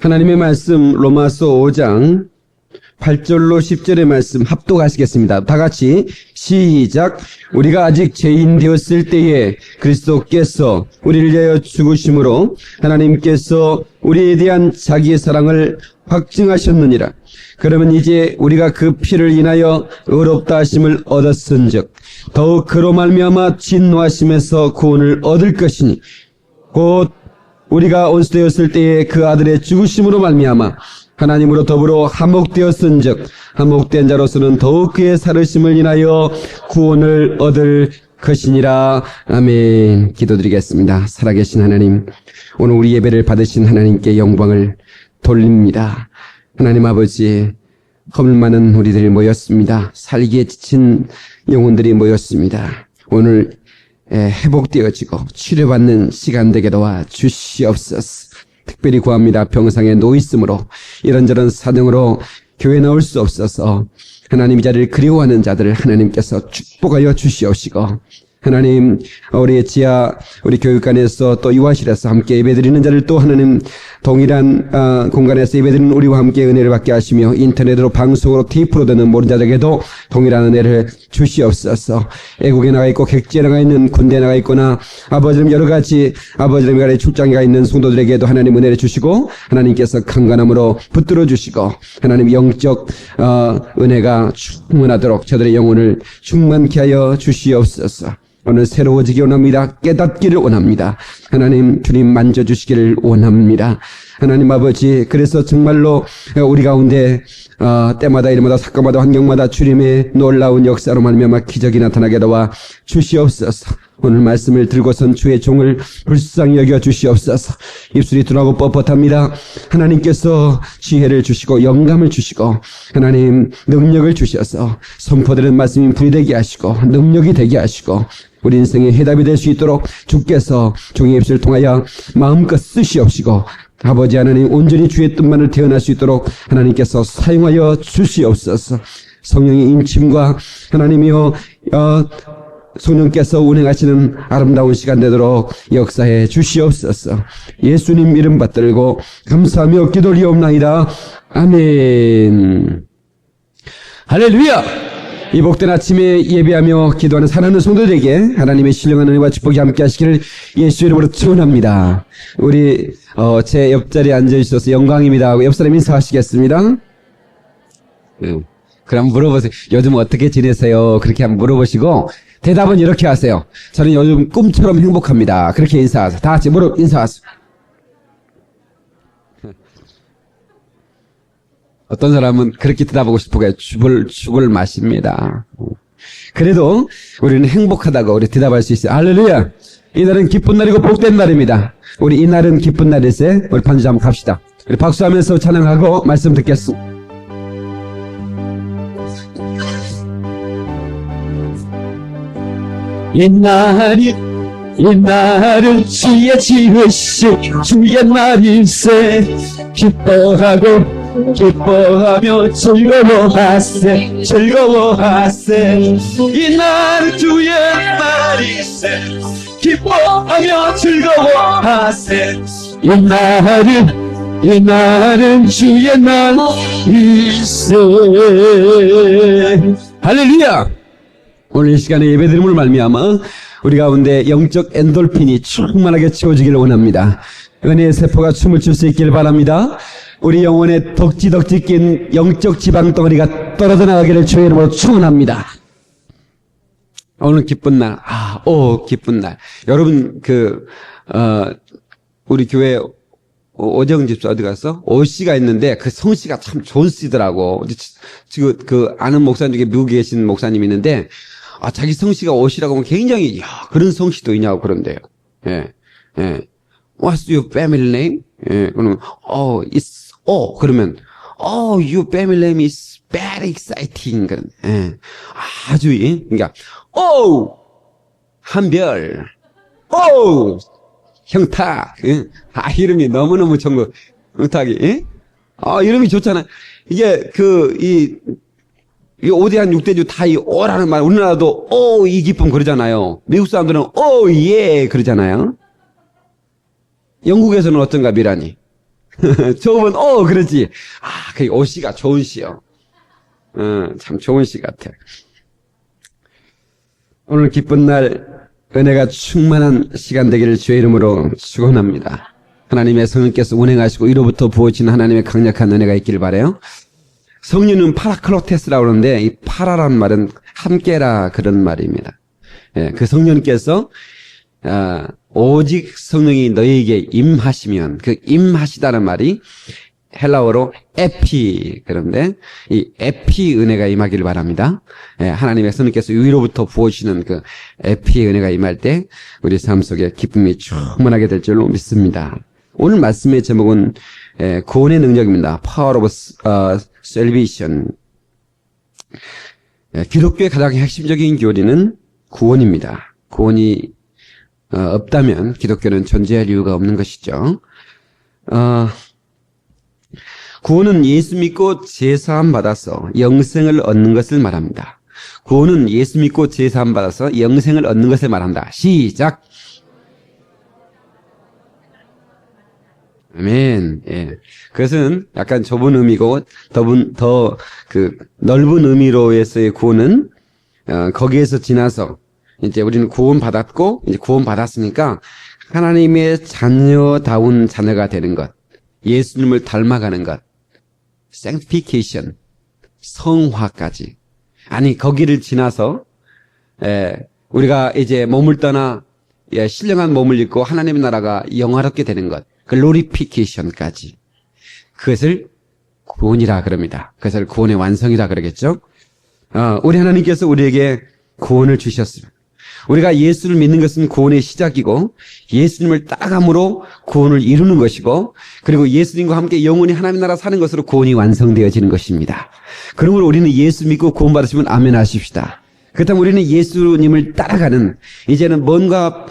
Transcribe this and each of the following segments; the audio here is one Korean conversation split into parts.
하나님의 말씀 로마서 5장 8절로 10절의 말씀 합독하시겠습니다. 다 같이 시작. 우리가 아직 죄인 되었을 때에 그리스도께서 우리를 위하여 죽으심으로 하나님께서 우리에 대한 자기의 사랑을 확증하셨느니라. 그러면 이제 우리가 그 피를 인하여 의롭다 하심을 얻었은즉 더욱 그로 말미암아 진노하심에서 구원을 얻을 것이니 곧 우리가 원수되었을 때에 그 아들의 죽으심으로 말미암아 하나님으로 더불어 화목되었은즉 화목된 자로서는 더욱 그의 살으심을 인하여 구원을 얻을 것이니라. 아멘. 기도드리겠습니다. 살아계신 하나님, 오늘 우리 예배를 받으신 하나님께 영광을 돌립니다. 하나님 아버지, 허물 많은 우리들이 모였습니다. 살기에 지친 영혼들이 모였습니다. 오늘 회복되어지고 치료받는 시간 되게 도와 주시옵소서. 특별히 구합니다. 병상에 놓여있으므로 이런저런 사정으로 교회 나올 수 없어서 하나님 이 자리를 그리워하는 자들을 하나님께서 축복하여 주시옵시고, 하나님 우리 지하 우리 교육관에서 또 유아실에서 함께 예배드리는 자를 또 하나님 동일한 공간에서 예배드리는 우리와 함께 은혜를 받게 하시며 인터넷으로 방송으로 테이프로 듣는 모든 자들에게도 동일한 은혜를 주시옵소서. 애국에 나가 있고 객지에 나가 있는 군대에 나가 있거나 아버지님 여러 가지 아버지님 간에 출장에 가 있는 성도들에게도 하나님 은혜를 주시고 하나님께서 강건함으로 붙들어 주시고 하나님 영적 은혜가 충만하도록 저들의 영혼을 충만케 하여 주시옵소서. 오늘 새로워지기 원합니다. 깨닫기를 원합니다. 하나님 주님 만져주시기를 원합니다. 하나님 아버지, 그래서 정말로 우리 가운데 때마다 일마다 사건마다 환경마다 주님의 놀라운 역사로 말미암아 기적이 나타나게 도와 주시옵소서. 오늘 말씀을 들고선 주의 종을 불쌍히 여겨 주시옵소서. 입술이 둔하고 뻣뻣합니다. 하나님께서 지혜를 주시고 영감을 주시고 하나님 능력을 주셔서 선포되는 말씀이 불이 되게 하시고 능력이 되게 하시고 우리 인생의 해답이 될 수 있도록 주께서 종의 입술을 통하여 마음껏 쓰시옵시고 아버지 하나님 온전히 주의 뜻만을 태어날 수 있도록 하나님께서 사용하여 주시옵소서. 성령의 임침과 하나님이여 성령께서 운행하시는 아름다운 시간 되도록 역사해 주시옵소서. 예수님 이름 받들고 감사하며 기도리옵나이다. 아멘. 할렐루야. 이 복된 아침에 예배하며 기도하는 사랑하는 성도들에게 하나님의 신령한 은혜와 축복이 함께 하시기를 예수 이름으로 축원합니다. 우리 제 옆자리에 앉아주셔서 영광입니다 하고 옆사람 인사하시겠습니다. 그럼 물어보세요. 요즘 어떻게 지내세요? 그렇게 한번 물어보시고 대답은 이렇게 하세요. 저는 요즘 꿈처럼 행복합니다. 그렇게 인사하세요. 다 같이 인사하세요. 어떤 사람은 그렇게 대답하고 싶어요. 죽을 맛입니다. 그래도 우리는 행복하다고 우리 대답할 수 있어요. 할렐루야. 이날은 기쁜 날이고 복된 날입니다. 우리 이날은 기쁜 날일세. 우리 반주 한번 갑시다. 우리 박수하면서 찬양하고 말씀 듣겠습니다. 이날은 주의 지으신 주의 날일세. 기뻐하며 즐거워하세. 이날은 주의 날일세. 기뻐하며 즐거워하세. 이날은 주의 날일세. 할렐루야. 오늘 이 시간에 예배드림을 말미암아 우리 가운데 영적 엔돌핀이 충만하게 채워지기를 원합니다. 은혜의 세포가 춤을 출 수 있기를 바랍니다. 우리 영혼에 덕지덕지 낀 영적 지방 덩어리가 떨어져 나가기를 주의 이름으로 축원합니다. 오늘 기쁜 날, 기쁜 날. 여러분 우리 교회 오정 집사 어디 갔어? 오씨가 있는데 그 성씨가 참 좋은 씨더라고. 지금 아는 목사님 중에 미국에 계신 목사님이 있는데 자기 성씨가 오씨라고 하면 굉장히 그런 성씨도 있냐고 그런데요. 예. What's your family name? 예. 그러면 it's 그러면 your family name is very exciting. 예. 아주 그러니까 한별. 형탁. 예? 이름이 너무너무 정말 형탁이. 예? 이름이 좋잖아. 이게 이 오대한 육대주 다 이 오라는 말, 우리나라도 이 기쁨 그러잖아요. 미국 사람들은 예 그러잖아요. 영국에서는 어떤가 미라니? 좋으면, 그러지. 그 오시가 좋은 시요. 참 좋은 시 같아. 오늘 기쁜 날, 은혜가 충만한 시간 되기를 주의 이름으로 축원합니다. 하나님의 성령께서 운행하시고 이로부터 부어지는 하나님의 강력한 은혜가 있기를 바라요. 성령은 파라클로테스라고 그러는데 이 파라란 말은 함께라 그런 말입니다. 그 성령께서 오직 성령이 너희에게 임하시면 그 임하시다는 말이 헬라어로 에피 그런데 이 에피 은혜가 임하기를 바랍니다. 하나님의 성령께서 위로부터 부어주시는 그 에피 은혜가 임할 때 우리 삶 속에 기쁨이 충만하게 될 줄로 믿습니다. 오늘 말씀의 제목은 구원의 능력입니다. Power of Salvation. 기독교의 가장 핵심적인 교리는 구원입니다. 구원이 없다면 기독교는 존재할 이유가 없는 것이죠. 구원은 예수 믿고 제사함 받아서 영생을 얻는 것을 말합니다. 구원은 예수 믿고 제사함 받아서 영생을 얻는 것을 말한다. 시작. 아멘. 그것은 약간 좁은 의미고 더 넓은 의미로에서의 구원은 거기에서 지나서 이제 우리는 구원 받았고 이제 구원 받았으니까 하나님의 자녀다운 자녀가 되는 것, 예수님을 닮아가는 것, sanctification, 성화까지. 아니 거기를 지나서 우리가 이제 몸을 떠나 신령한 몸을 입고 하나님의 나라가 영화롭게 되는 것. 글로리피케이션까지. 그것을 구원이라 그럽니다. 그것을 구원의 완성이라 그러겠죠. 우리 하나님께서 우리에게 구원을 주셨습니다. 우리가 예수를 믿는 것은 구원의 시작이고 예수님을 따라감으로 구원을 이루는 것이고 그리고 예수님과 함께 영원히 하나님 나라 사는 것으로 구원이 완성되어지는 것입니다. 그러므로 우리는 예수 믿고 구원 받으시면 아멘 하십시다. 그렇다면 우리는 예수님을 따라가는 이제는 뭔가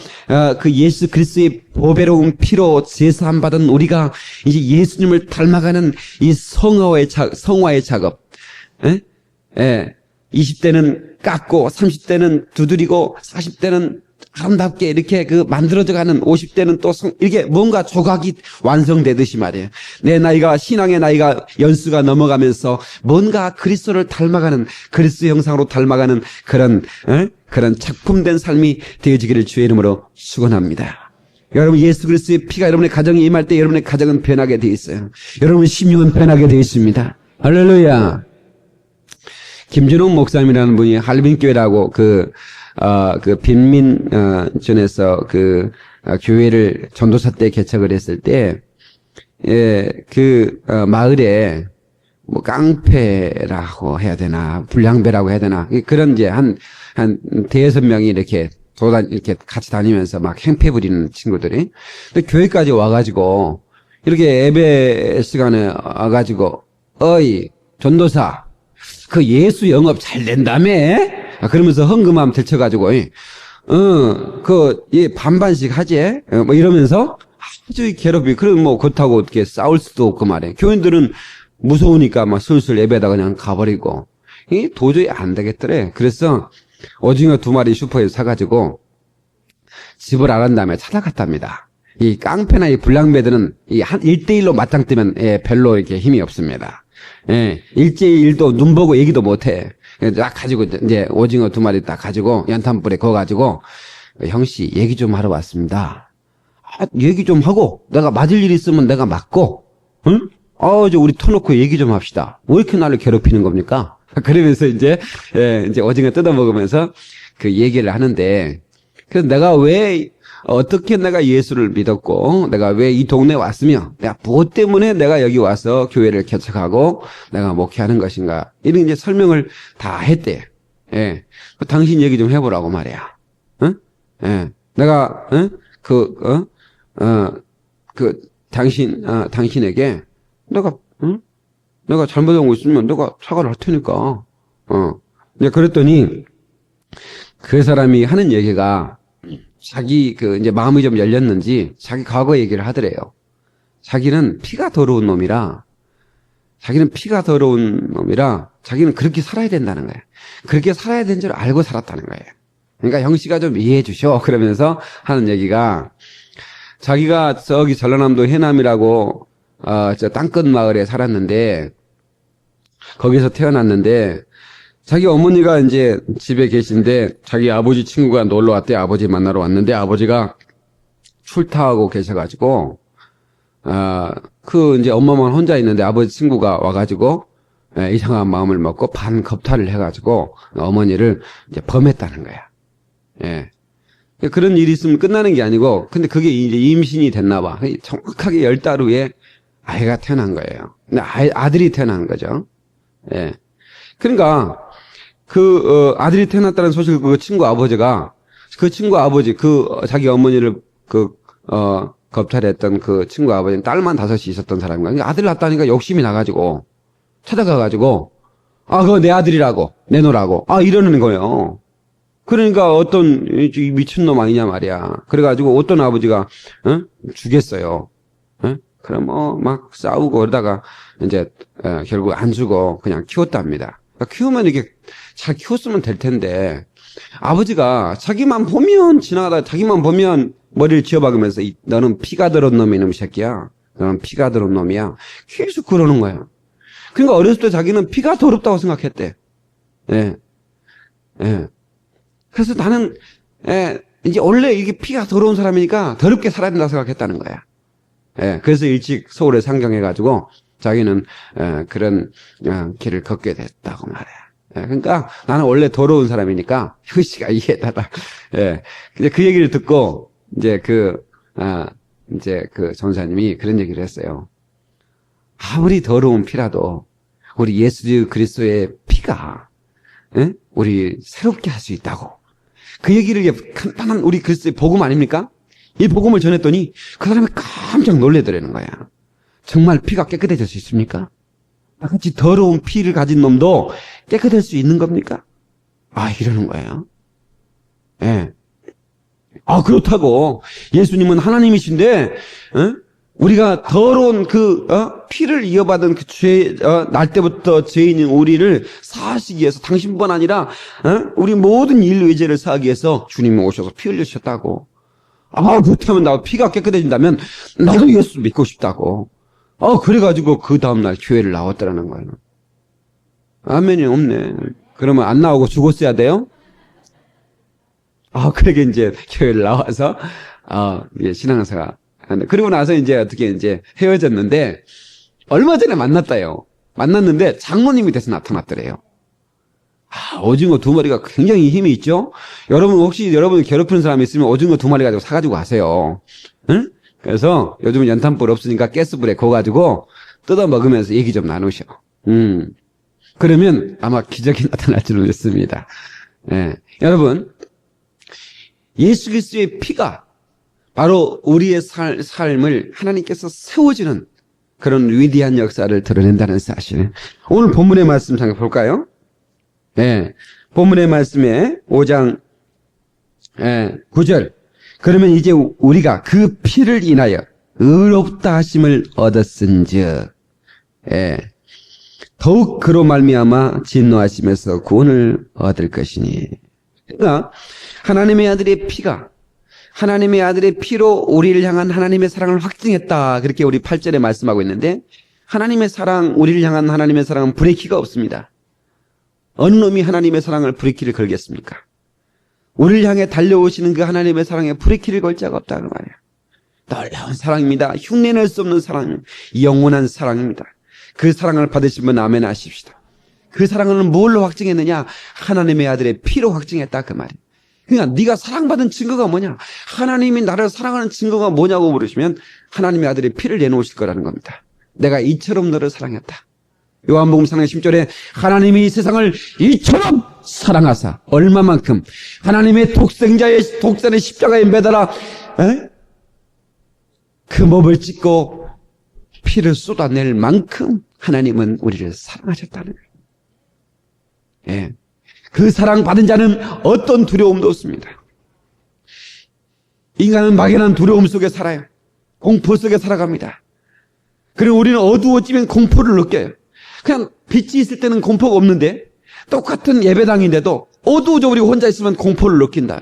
그 예수 그리스도의 보배로운 피로 제사함 받은 우리가 이제 예수님을 닮아가는 이 성화의 작업. 20대는 깎고 30대는 두드리고 40대는 아름답게 이렇게 만들어져가는 50대는 또 이렇게 뭔가 조각이 완성되듯이 말이에요. 내 나이가 신앙의 나이가 연수가 넘어가면서 뭔가 그리스도를 닮아가는 그리스도 형상으로 닮아가는 그런 작품된 삶이 되어지기를 주의 이름으로 축원합니다. 여러분 예수 그리스도의 피가 여러분의 가정에 임할 때 여러분의 가정은 변하게 되어 있어요. 여러분의 심령은 변하게 되어 있습니다. 할렐루야. 김준홍 목사님이라는 분이 할빈교회라고 빈민촌에서 교회를 전도사 때 개척을 했을 때, 마을에 뭐 깡패라고 해야 되나, 불량배라고 해야 되나, 그런 이제 한 대여섯 명이 이렇게 같이 다니면서 막 행패 부리는 친구들이. 근데 교회까지 와가지고, 이렇게 예배 시간에 와가지고, 어이, 전도사, 그 예수 영업 잘 된다며? 그러면서 헌금함 들쳐가지고, 반반씩 하지? 뭐 이러면서 아주 괴롭히, 그럼 뭐 그렇다고 어떻게 싸울 수도 없고 말이야. 교인들은 무서우니까 막 슬슬 예배에다 그냥 가버리고. 이 도저히 안 되겠더래. 그래서 오징어 2마리 슈퍼에서 사가지고 집을 알은 다음에 찾아갔답니다. 이 깡패나 이 불량배들은 이 1대1로 맞짱 뜨면 별로 이렇게 힘이 없습니다. 1대1도 눈 보고 얘기도 못해. 딱 가지고 이제 오징어 2마리 딱 가지고 연탄불에 구워 가지고 형씨 얘기 좀 하러 왔습니다. 얘기 좀 하고 내가 맞을 일 있으면 내가 맞고 응? 이제 우리 터놓고 얘기 좀 합시다. 왜 이렇게 나를 괴롭히는 겁니까? 그러면서 이제 오징어 뜯어 먹으면서 그 얘기를 하는데 그래서 내가 어떻게 내가 예수를 믿었고 내가 왜 이 동네에 왔으며 내가 무엇 때문에 내가 여기 와서 교회를 개척하고 내가 목회하는 것인가 이런 이제 설명을 다 했대. 당신 얘기 좀 해보라고 말이야. 응? 내가 당신에게 내가 잘못한 거 있으면 내가 사과를 할 테니까. 이제 그랬더니 그 사람이 하는 얘기가 자기 이제 마음이 좀 열렸는지 자기 과거 얘기를 하더래요. 자기는 피가 더러운 놈이라 자기는 그렇게 살아야 된다는 거예요. 그렇게 살아야 되는 줄 알고 살았다는 거예요. 그러니까 형씨가 좀 이해해 주셔. 그러면서 하는 얘기가 자기가 저기 전라남도 해남이라고 저 땅끝 마을에 살았는데, 거기서 태어났는데, 자기 어머니가 이제 집에 계신데, 자기 아버지 친구가 놀러 왔대. 아버지 만나러 왔는데, 아버지가 출타하고 계셔가지고, 이제 엄마만 혼자 있는데, 아버지 친구가 와가지고, 이상한 마음을 먹고 반겁탈을 해가지고, 어머니를 이제 범했다는 거야. 예. 그런 일이 있으면 끝나는 게 아니고, 근데 그게 이제 임신이 됐나 봐. 정확하게 10달 후에 아이가 태어난 거예요. 근데 아들이 태어난 거죠. 예. 그러니까, 아들이 태어났다는 소식을 그 친구 아버지가, 그 친구 아버지, 자기 어머니를 겁탈했던 그 친구 아버지는 딸만 5이 있었던 사람인가. 그러니까 아들 낳았다니까 욕심이 나가지고, 찾아가가지고, 그거 내 아들이라고, 내놓으라고, 이러는 거예요. 그러니까 어떤 미친놈 아니냐 말이야. 그래가지고 어떤 아버지가, 주겠어요. 그럼 막 싸우고 그러다가 이제, 결국 안 주고 그냥 키웠답니다. 그러니까 키우면 이게 잘 키웠으면 될 텐데, 아버지가 자기만 보면 지나가다가 자기만 보면 머리를 쥐어박으면서 너는 피가 들은 놈이 이놈 새끼야. 너는 피가 들은 놈이야. 계속 그러는 거야. 그러니까 어렸을 때 자기는 피가 더럽다고 생각했대. 예. 예. 그래서 나는, 이제 원래 이게 피가 더러운 사람이니까 더럽게 살아야 된다고 생각했다는 거야. 예. 그래서 일찍 서울에 상경해가지고 자기는, 그런, 길을 걷게 됐다고 말이야. 예. 그러니까 나는 원래 더러운 사람이니까 효씨가 이해해달라. 예. 근데 그 얘기를 듣고 이제 이제 그 전사님이 그런 얘기를 했어요. 아무리 더러운 피라도 우리 예수 그리스도의 피가, 우리 새롭게 할 수 있다고. 그 얘기를 간단한 우리 그리스도의 복음 아닙니까? 이 복음을 전했더니 그 사람이 깜짝 놀래더라는 거야. 정말 피가 깨끗해질 수 있습니까? 나같이 더러운 피를 가진 놈도 깨끗할 수 있는 겁니까? 이러는 거예요. 예. 그렇다고. 예수님은 하나님이신데, 우리가 더러운 피를 이어받은 날 때부터 죄인인 우리를 사하시기 위해서 당신뿐 아니라, 우리 모든 인류 의제를 사하기 위해서 주님이 오셔서 피 흘리셨다고. 그렇다면 나 피가 깨끗해진다면 나도 예수 믿고 싶다고. 그래가지고 그 다음날 교회를 나왔다라는 거예요. 아멘이 없네. 그러면 안 나오고 죽었어야 돼요? 그러게 이제 교회를 나와서, 신앙사가. 그리고 나서 이제 어떻게 이제 헤어졌는데, 얼마 전에 만났다요. 만났는데 장로님이 돼서 나타났더래요. 오징어 2마리가 굉장히 힘이 있죠? 여러분, 혹시 여러분 괴롭히는 사람이 있으면 오징어 2마리 가지고 사가지고 가세요. 응? 그래서 요즘은 연탄불 없으니까 가스불에 구워 가지고 뜯어 먹으면서 얘기 좀 나누셔. 그러면 아마 기적이 나타날 줄 믿습니다. 예. 여러분, 예수 그리스도의 피가 바로 우리의 삶을 하나님께서 세워주는 그런 위대한 역사를 드러낸다는 사실. 오늘 본문의 말씀 잠깐 볼까요? 네. 본문의 말씀에 5장 9절. 그러면 이제 우리가 그 피를 인하여 의롭다 하심을 얻었은즉, 더욱 그로 말미암아 진노하심에서 구원을 얻을 것이니. 그러니까 하나님의 아들의 피가, 하나님의 아들의 피로 우리를 향한 하나님의 사랑을 확증했다. 그렇게 우리 8절에 말씀하고 있는데, 하나님의 사랑, 우리를 향한 하나님의 사랑은 브레이키가 없습니다. 어느 놈이 하나님의 사랑을 브레이키를 걸겠습니까? 우리를 향해 달려오시는 그 하나님의 사랑에 브레이키를 걸 자가 없다는 말이에요. 놀라운 사랑입니다. 흉내낼 수 없는 사랑입니다. 영원한 사랑입니다. 그 사랑을 받으신 분 아멘 하십시다. 그 사랑은 뭘로 확증했느냐? 하나님의 아들의 피로 확증했다 그 말이에요. 그러니까 네가 사랑받은 증거가 뭐냐? 하나님이 나를 사랑하는 증거가 뭐냐고 물으시면 하나님의 아들의 피를 내놓으실 거라는 겁니다. 내가 이처럼 너를 사랑했다. 요한복음 4장 10절에 하나님이 이 세상을 이처럼 사랑하사 얼마만큼 하나님의 독생의 십자가에 매달아 그 몹을 찢고 피를 쏟아낼 만큼 하나님은 우리를 사랑하셨다는 거예요. 예. 그 사랑 받은 자는 어떤 두려움도 없습니다. 인간은 막연한 두려움 속에 살아요. 공포 속에 살아갑니다. 그리고 우리는 어두워지면 공포를 느껴요. 그냥 빛이 있을 때는 공포가 없는데 똑같은 예배당인데도 어두워져 우리 혼자 있으면 공포를 느낀다.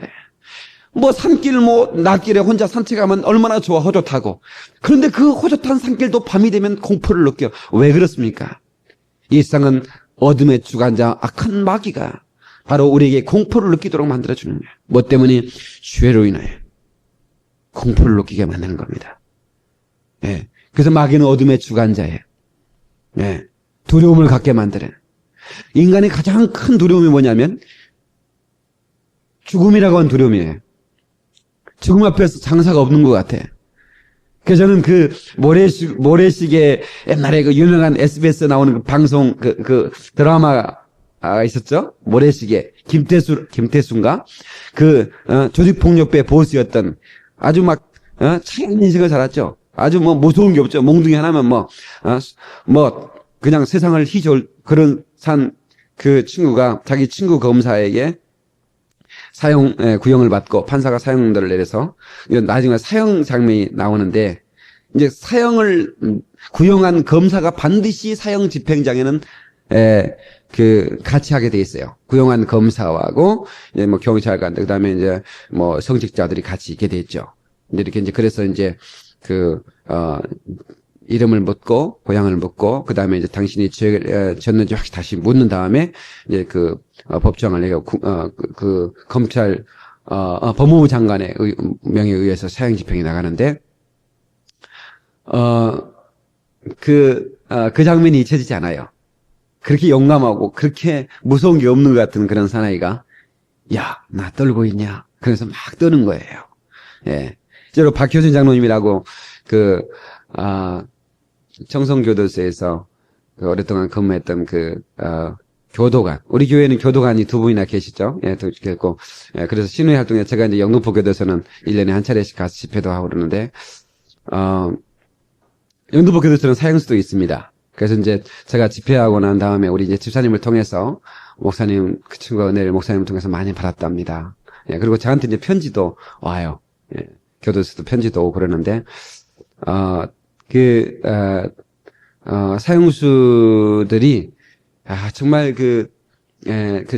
뭐 산길 낮길에 혼자 산책하면 얼마나 좋아, 호젓하고. 그런데 그 호젓한 산길도 밤이 되면 공포를 느껴. 왜 그렇습니까? 이 세상은 어둠의 주관자 악한 마귀가 바로 우리에게 공포를 느끼도록 만들어주는 거예요. 뭐 때문에? 죄로 인하여 공포를 느끼게 만드는 겁니다. 예. 그래서 마귀는 어둠의 주관자예요. 예. 두려움을 갖게 만드는. 인간의 가장 큰 두려움이 뭐냐면 죽음이라고 하는 두려움이에요. 죽음 앞에서 장사가 없는 것 같아. 그래서 저는 그 모래시계 옛날에 그 유명한 SBS 나오는 그 방송 그 드라마가 있었죠. 모래시계 김태수인가 조직폭력배 보스였던 아주 막 차가운 인생을 살았죠. 아주 뭐 무서운 게 없죠. 몽둥이 하나면 그냥 세상을 휘저을 그런 산 그 친구가 자기 친구 검사에게 구형을 받고 판사가 사형들을 내려서 이런 나중에 사형 장면이 나오는데 이제 사형을 구형한 검사가 반드시 사형 집행장에는 같이 하게 돼 있어요. 구형한 검사하고 이제 뭐 경찰관 그다음에 이제 뭐 성직자들이 같이 있게 돼 있죠. 이렇게 이제 그래서 이제 이름을 묻고 고향을 묻고 그다음에 이제 당신이 죄를 졌는지 확실히 다시 묻는 다음에 이제 법정을 내고 검찰 법무부 장관의 명에 의해서 사형 집행이 나가는데 그 장면이 잊혀지지 않아요. 그렇게 용감하고 그렇게 무서운 게 없는 것 같은 그런 사나이가 야, 나 떨고 있냐? 그래서 막 떠는 거예요. 예. 실제로 박효준 장로님이라고 청송교도소에서 오랫동안 근무했던 교도관. 우리 교회는 교도관이 2분이나 계시죠. 예, 또 계시고. 예, 그래서 신우회 활동에 제가 이제 영등포 교도소는 1년에 한 차례씩 가서 집회도 하고 그러는데, 영등포 교도소는 사형수도 있습니다. 그래서 이제 제가 집회하고 난 다음에 우리 이제 집사님을 통해서 목사님, 그 친구가 은혜를 목사님을 통해서 많이 받았답니다. 예, 그리고 저한테 이제 편지도 와요. 예, 교도소도 편지도 오고 그러는데, 사형수들이, 정말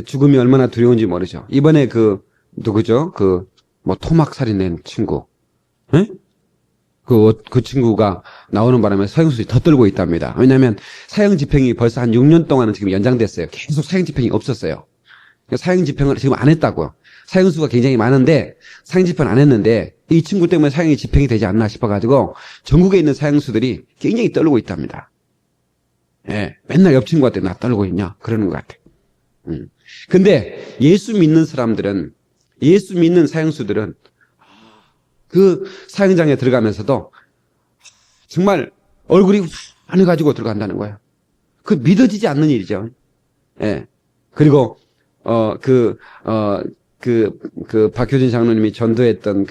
죽음이 얼마나 두려운지 모르죠. 이번에 누구죠? 토막 살인된 친구. 예? 그 친구가 나오는 바람에 사형수들이 더 떨고 있답니다. 왜냐면 사형 집행이 벌써 한 6년 동안은 지금 연장됐어요. 계속 사형 집행이 없었어요. 사형 집행을 지금 안 했다고요. 사형수가 굉장히 많은데 사형 집행을 안 했는데 이 친구 때문에 사형이 집행이 되지 않나 싶어가지고 전국에 있는 사형수들이 굉장히 떨고 있답니다. 예, 맨날 옆 친구한테 나 떨고 있냐 그러는 것 같아. 근데 예수 믿는 사형수들은 그 사형장에 들어가면서도 정말 얼굴이 환해가지고 들어간다는 거예요. 믿어지지 않는 일이죠. 예. 그리고 박효진 장로님이 전도했던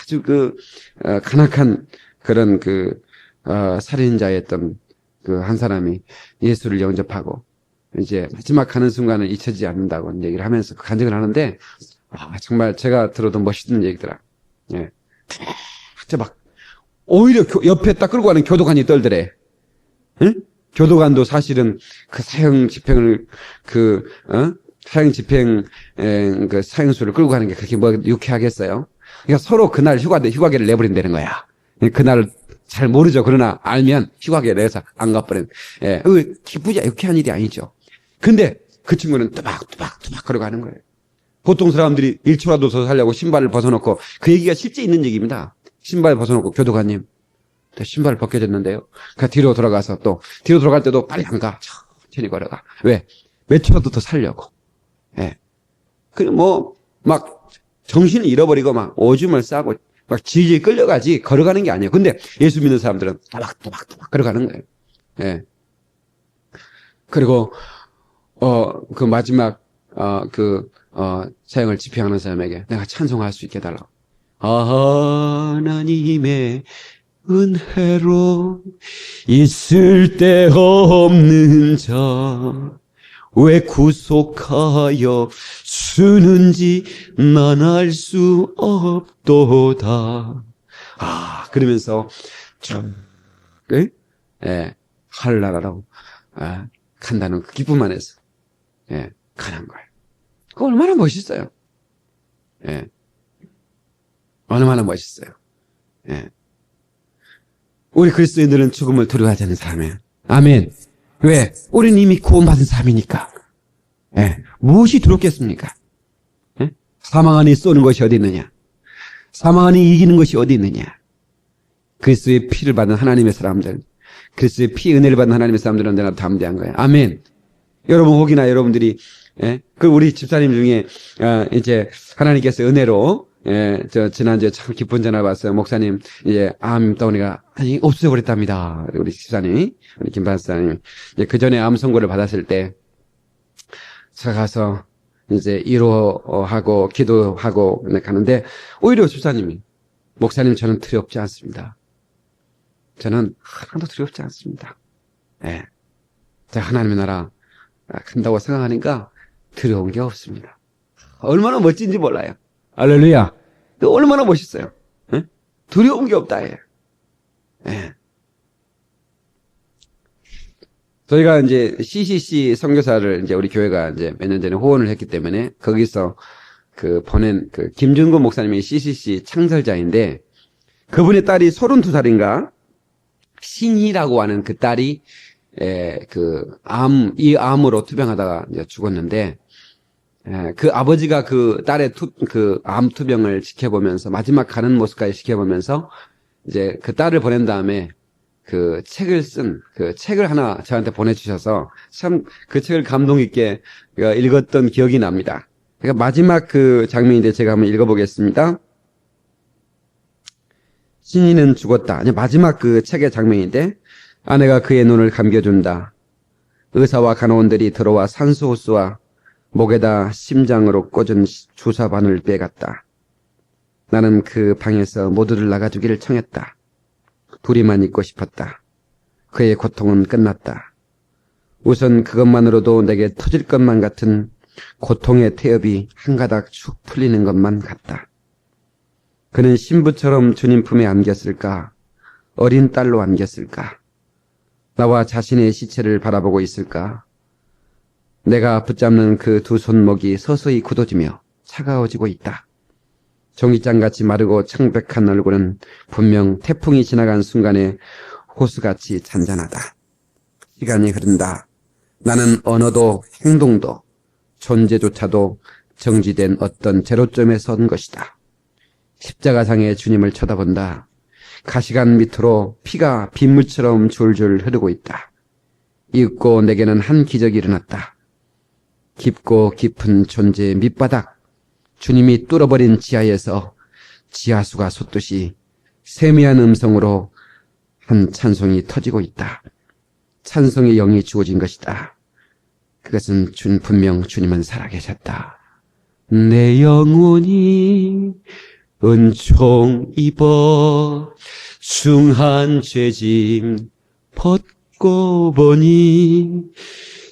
아주 간악한 그런 살인자였던 한 사람이 예수를 영접하고 이제 마지막 가는 순간을 잊혀지지 않는다고 얘기를 하면서 간증을 하는데 정말 제가 들어도 멋있는 얘기더라. 예. 진짜 막 오히려 옆에 딱 끌고 가는 교도관이 떨더래. 응? 교도관도 사실은 사형 집행을 사형 집행 사형수를 끌고 가는 게 그렇게 유쾌하겠어요? 그러니까 서로 그날 휴가계를 내버린다는 거야. 그날을 잘 모르죠. 그러나 알면 휴가계를 내서 안 가버린. 예, 기쁘지 유쾌한 일이 아니죠. 근데 그 친구는 또박또박 걸어가는 거예요. 보통 사람들이 1초라도 더 살려고 신발을 벗어놓고 그 얘기가 실제 있는 얘기입니다. 신발 벗어놓고 교도관님 신발을 벗겨졌는데요. 뒤로 돌아가서 뒤로 돌아갈 때도 빨리 안 가. 천천히 걸어가. 왜? 몇 초라도 더 살려고. 예. 막 정신을 잃어버리고 막 오줌을 싸고 막 질질 끌려가지 걸어가는 게 아니에요. 근데 예수 믿는 사람들은 또박또박 걸어가는 거예요. 예. 그리고 마지막 사형을 집행하는 사람에게 내가 찬송할 수 있게 해달라고. 하나님의 은혜로 있을 데 없는 자 왜 구속하여 주는지 난 알 수 없도다. 그러면서 하늘나라로 간다는 그 기쁨 안에서 가는 거예요. 그거 얼마나 멋있어요. 예. 얼마나 멋있어요. 예. 우리 그리스도인들은 죽음을 두려워하지 않는 사람이에요. 아멘. 왜? 우리는 이미 구원받은 사람이니까. 예. 무엇이 두렵겠습니까? 예? 사망 안에 쏘는 것이 어디 있느냐? 사망 안에 이기는 것이 어디 있느냐? 그리스도의 피를 받은 하나님의 사람들, 그리스도의 피 은혜를 받은 하나님의 사람들은 내가 담대한 거예요. 아멘. 여러분 혹이나 여러분들이 그 우리 집사님 중에 이제 하나님께서 은혜로 저 지난주에 참 기쁜 전화 받았어요. 목사님 이제 암 덩어리가 아니 없어버렸답니다. 우리 집사님, 우리 김 박사님 이제 그 전에 암 선고를 받았을 때 제가 가서 이제 위로하고 기도하고 가는데 오히려 집사님이 목사님 저는 두렵지 않습니다. 저는 하나도 두렵지 않습니다. 예. 제가 하나님의 나라 간다고 생각하니까 두려운 게 없습니다. 얼마나 멋진지 몰라요. 할렐루야. 얼마나 멋있어요. 예? 두려운 게 없다. 예. 예. 저희가 이제 CCC 선교사를 이제 우리 교회가 이제 몇 년 전에 후원을 했기 때문에 거기서 그 보낸 그 김준곤 목사님이 CCC 창설자인데 그분의 딸이 32살인가 신희라고 하는 그 딸이 이 암으로 투병하다가 이제 죽었는데 그 아버지가 그 딸의 그 암 투병을 지켜보면서 마지막 가는 모습까지 지켜보면서 이제 그 딸을 보낸 다음에 그 책을 하나 저한테 보내주셔서 참 그 책을 감동 있게 읽었던 기억이 납니다. 그러니까 마지막 그 장면인데 제가 한번 읽어보겠습니다. 신이는 죽었다. 마지막 그 책의 장면인데 아내가 그의 눈을 감겨준다. 의사와 간호원들이 들어와 산소호스와 목에다 심장으로 꽂은 주사바늘 빼갔다. 나는 그 방에서 모두를 나가주기를 청했다. 둘이만 있고 싶었다. 그의 고통은 끝났다. 우선 그것만으로도 내게 터질 것만 같은 고통의 태엽이 한 가닥 축 풀리는 것만 같다. 그는 신부처럼 주님 품에 안겼을까? 어린 딸로 안겼을까? 나와 자신의 시체를 바라보고 있을까? 내가 붙잡는 그 두 손목이 서서히 굳어지며 차가워지고 있다. 종이장같이 마르고 창백한 얼굴은 분명 태풍이 지나간 순간에 호수같이 잔잔하다. 시간이 흐른다. 나는 언어도 행동도 존재조차도 정지된 어떤 제로점에 선 것이다. 십자가상의 주님을 쳐다본다. 가시관 밑으로 피가 빗물처럼 줄줄 흐르고 있다. 이윽고 내게는 한 기적이 일어났다. 깊고 깊은 존재의 밑바닥, 주님이 뚫어버린 지하에서 지하수가 솟듯이 세미한 음성으로 한 찬송이 터지고 있다. 찬송의 영이 주어진 것이다. 그것은 분명 주님은 살아계셨다. 내 영혼이 은총 입어 숭한 죄짐 벗고 보니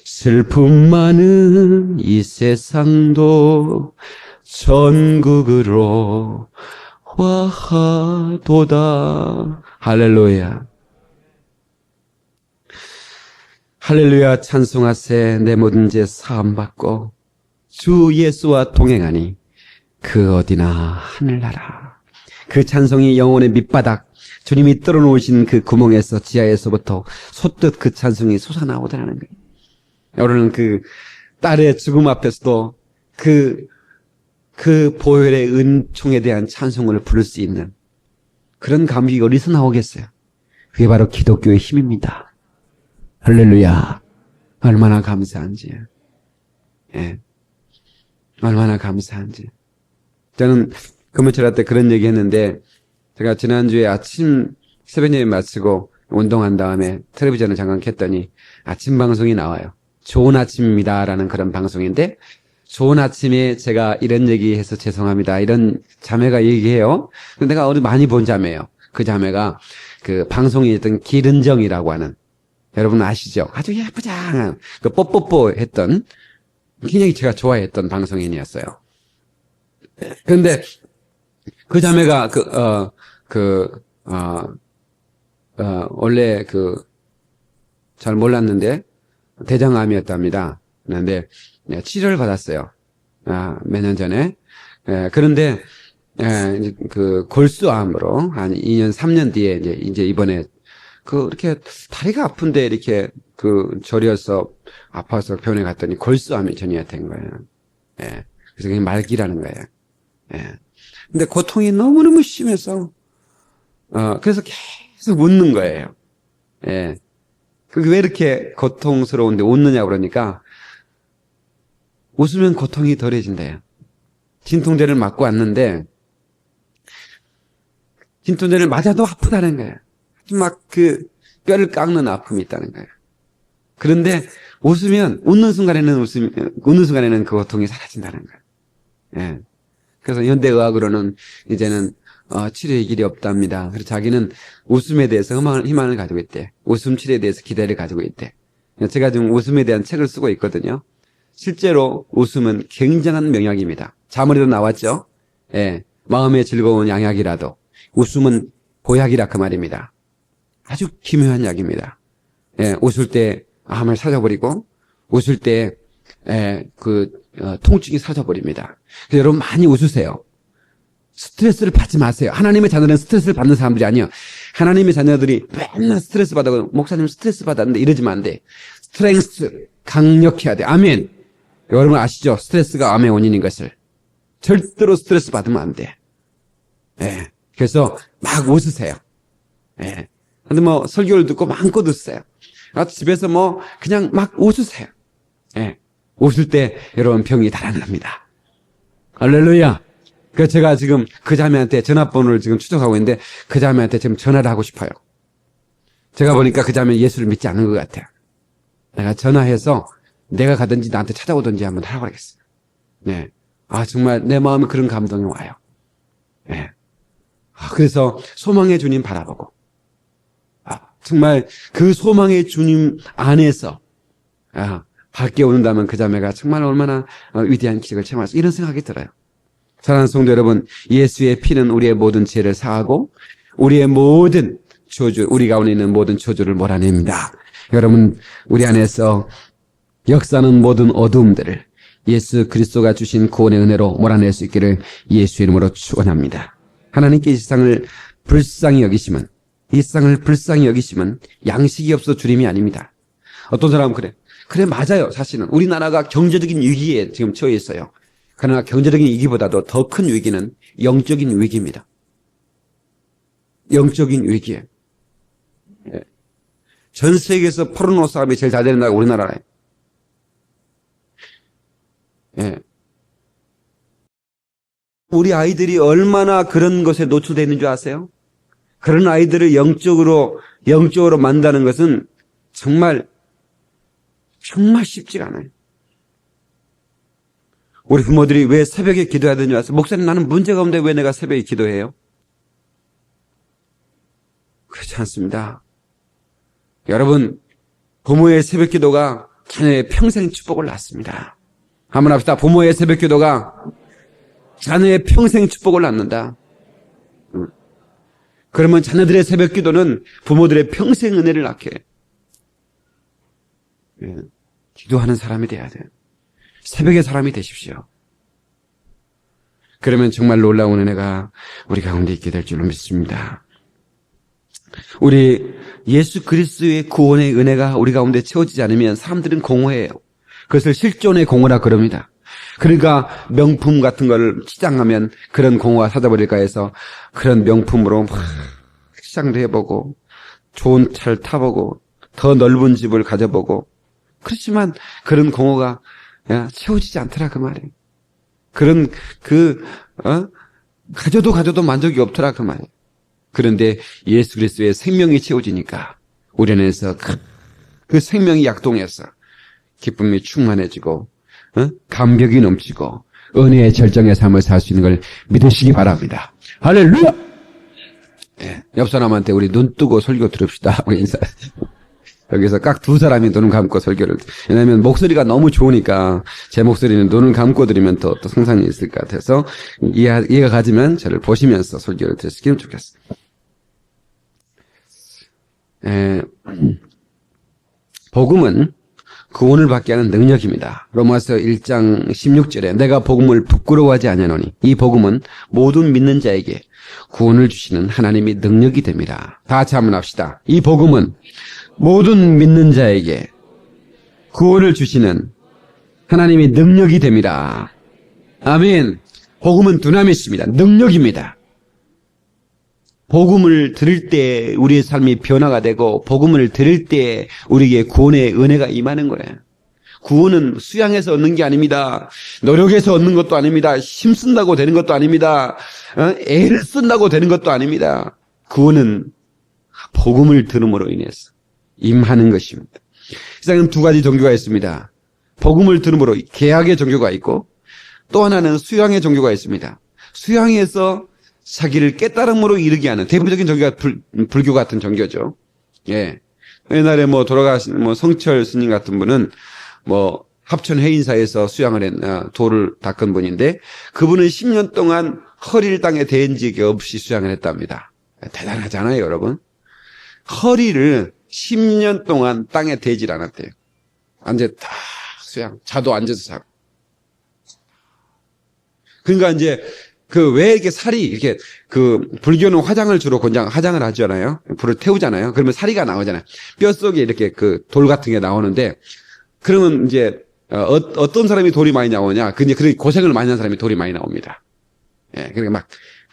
슬픔 많은 이 세상도 천국으로 화하도다. 할렐루야. 할렐루야 찬송하세. 내 모든 죄 사함받고 주 예수와 동행하니 그 어디나 하늘나라. 그 찬송이 영혼의 밑바닥, 주님이 뚫어놓으신 그 구멍에서 지하에서부터 솟듯 그 찬송이 솟아나오더라는 거예요. 여러분은 그 딸의 죽음 앞에서도 그 보혈의 은총에 대한 찬송을 부를 수 있는 그런 감격이 어디서 나오겠어요? 그게 바로 기독교의 힘입니다. 할렐루야. 얼마나 감사한지. 예. 얼마나 감사한지. 저는 금요철 때 그런 얘기 했는데, 제가 지난주에 아침 새벽 예배 마치고 운동한 다음에 텔레비전을 잠깐 켰더니 아침 방송이 나와요. 좋은 아침입니다라는 그런 방송인데, 좋은 아침에 제가 이런 얘기해서 죄송합니다. 이런 자매가 얘기해요. 근데 내가 어디 많이 본 자매예요. 그 자매가 그 방송에 있던 기른정이라고 하는, 여러분 아시죠? 아주 예쁘장한 그 뽀뽀뽀 했던, 굉장히 제가 좋아했던 방송인이었어요. 그런데 그 자매가 원래 잘 몰랐는데 대장암이었답니다. 그런데 치료를 받았어요. 몇 년 전에. 그런데 그 골수암으로 한 2년, 3년 뒤에 이제 이번에 이렇게 다리가 아픈데 이렇게 저려서 아파서 병원에 갔더니 골수암이 전이가 된 거예요. 예. 그래서 그게 말기라는 거예요. 예. 근데 고통이 너무너무 심해서, 그래서 계속 웃는 거예요. 예. 그게 왜 이렇게 고통스러운데 웃느냐고 그러니까, 웃으면 고통이 덜해진대요. 진통제를 맞고 왔는데, 진통제를 맞아도 아프다는 거예요. 막 뼈를 깎는 아픔이 있다는 거예요. 그런데 웃는 순간에는 그 고통이 사라진다는 거예요. 예. 그래서 현대의학으로는 이제는 치료의 길이 없답니다. 그래서 자기는 웃음에 대해서 희망을 가지고 있대. 웃음 치료에 대해서 기대를 가지고 있대. 제가 지금 웃음에 대한 책을 쓰고 있거든요. 실제로 웃음은 굉장한 명약입니다. 자문에도 나왔죠. 예. 마음의 즐거운 양약이라도 웃음은 보약이라 그 말입니다. 아주 기묘한 약입니다. 예, 웃을 때 암을 사져버리고 웃을 때 통증이 사져버립니다. 그래서 여러분 많이 웃으세요. 스트레스를 받지 마세요. 하나님의 자녀는 스트레스를 받는 사람들이 아니에요. 하나님의 자녀들이 맨날 스트레스 받아고 목사님 스트레스 받았는데 이러지면 안 돼. 스트렝스 강력해야 돼. 아멘. 여러분 아시죠? 스트레스가 암의 원인인 것을. 절대로 스트레스 받으면 안 돼. 예. 그래서 막 웃으세요. 예. 근데 설교를 듣고 마음껏 웃으세요. 집에서 그냥 막 웃으세요. 예. 웃을 때 여러분 병이 달아납니다. 할렐루야. 그래서 제가 지금 그 자매한테 전화번호를 지금 추적하고 있는데 그 자매한테 지금 전화를 하고 싶어요. 제가 보니까 그 자매 예수를 믿지 않는 것 같아요. 내가 전화해서 내가 가든지 나한테 찾아오든지 한번 하라고 하겠어요. 네. 정말 내 마음에 그런 감동이 와요. 네. 그래서 소망의 주님 바라보고 정말 그 소망의 주님 안에서 밝게 오는다면 그 자매가 정말 얼마나 위대한 기적을 체험할 수 이런 생각이 들어요. 사랑하는 성도 여러분, 예수의 피는 우리의 모든 죄를 사하고 우리의 모든 우리 가운데 있는 모든 저주를 몰아냅니다. 여러분, 우리 안에서 역사하는 모든 어두움들을 예수 그리스도가 주신 구원의 은혜로 몰아낼 수 있기를 예수의 이름으로 축원합니다. 하나님께 이 세상을 불쌍히 여기시면 양식이 없어 주림이 아닙니다. 어떤 사람은 그래 맞아요. 사실은 우리나라가 경제적인 위기에 지금 처해 있어요. 그러나 경제적인 위기보다도 더 큰 위기는 영적인 위기입니다. 영적인 위기에 전 세계에서 포르노 사업이 제일 잘 되는 나라가 우리나라예요. 예. 우리 아이들이 얼마나 그런 것에 노출되어 있는 줄 아세요? 그런 아이들을 영적으로 만든다는 것은 정말 쉽지가 않아요. 우리 부모들이 왜 새벽에 기도해야 되는지 아세요? 목사님, 나는 문제가 없는데 왜 내가 새벽에 기도해요? 그렇지 않습니다. 여러분, 부모의 새벽 기도가 자녀의 평생 축복을 낳습니다. 한번 합시다. 부모의 새벽 기도가 자녀의 평생 축복을 낳는다. 그러면 자녀들의 새벽 기도는 부모들의 평생 은혜를 낳게 해요. 기도하는 사람이 돼야 돼요. 새벽의 사람이 되십시오. 그러면 정말 놀라운 은혜가 우리 가운데 있게 될 줄로 믿습니다. 우리 예수 그리스도의 구원의 은혜가 우리 가운데 채워지지 않으면 사람들은 공허해요. 그것을 실존의 공허라 그럽니다. 그러니까 명품 같은 걸 시장하면 그런 공허가 사져버릴까 해서 그런 명품으로 막 시장도 해보고 좋은 차를 타보고 더 넓은 집을 가져보고 그렇지만 그런 공허가 채워지지 않더라 그 말이에요. 가져도 만족이 없더라 그 말이에요. 그런데 예수 그리스도의 생명이 채워지니까 우리 안에서 그 생명이 약동해서 기쁨이 충만해지고 감격이 넘치고 은혜의 절정의 삶을 살 수 있는 걸 믿으시기 바랍니다. 할렐루야! 네, 옆 사람한테 우리 눈 뜨고 설교 들읍시다 하고 인사. 여기서 각 두 사람이 눈을 감고 설교를. 왜냐하면 목소리가 너무 좋으니까 제 목소리는 눈을 감고 들으면 더 상상이 있을 것 같아서 이해가 가지면 저를 보시면서 설교를 들으시기는 좋겠어요. 복음은 구원을 받게 하는 능력입니다. 로마서 1장 16절에 내가 복음을 부끄러워하지 아니하노니 이 복음은 모든 믿는 자에게 구원을 주시는 하나님의 능력이 됩니다. 다 같이 한번 합시다. 이 복음은 모든 믿는 자에게 구원을 주시는 하나님의 능력이 됩니다. 아멘. 복음은 두나미스입니다. 능력입니다. 복음을 들을 때 우리의 삶이 변화가 되고 복음을 들을 때 우리에게 구원의 은혜가 임하는 거예요. 구원은 수양해서 얻는 게 아닙니다. 노력해서 얻는 것도 아닙니다. 힘쓴다고 되는 것도 아닙니다. 애를 쓴다고 되는 것도 아닙니다. 구원은 복음을 들음으로 인해서 임하는 것입니다. 세상에는 두 가지 종교가 있습니다. 복음을 들음으로 계약의 종교가 있고 또 하나는 수양의 종교가 있습니다. 수양해서 자기를 깨달음으로 이르게 하는 대표적인 종교가 불교 같은 종교죠. 예. 옛날에 돌아가신 성철 스님 같은 분은 합천 해인사에서 수양을 돌을 닦은 분인데 그분은 10년 동안 허리를 땅에 대인 적이 없이 수양을 했답니다. 대단하잖아요, 여러분. 허리를 10년 동안 땅에 대질 않았대요. 앉아 다 수양, 자도 앉아서 자고. 그러니까 이제 왜 이렇게 살이 이렇게 불교는 화장을 주로 화장을 하잖아요. 불을 태우잖아요. 그러면 사리가 나오잖아요. 뼛속에 이렇게 돌 같은 게 나오는데 그러면 이제 어떤 사람이 돌이 많이 나오냐? 근데 그런 고생을 많이 한 사람이 돌이 많이 나옵니다. 예, 그러니까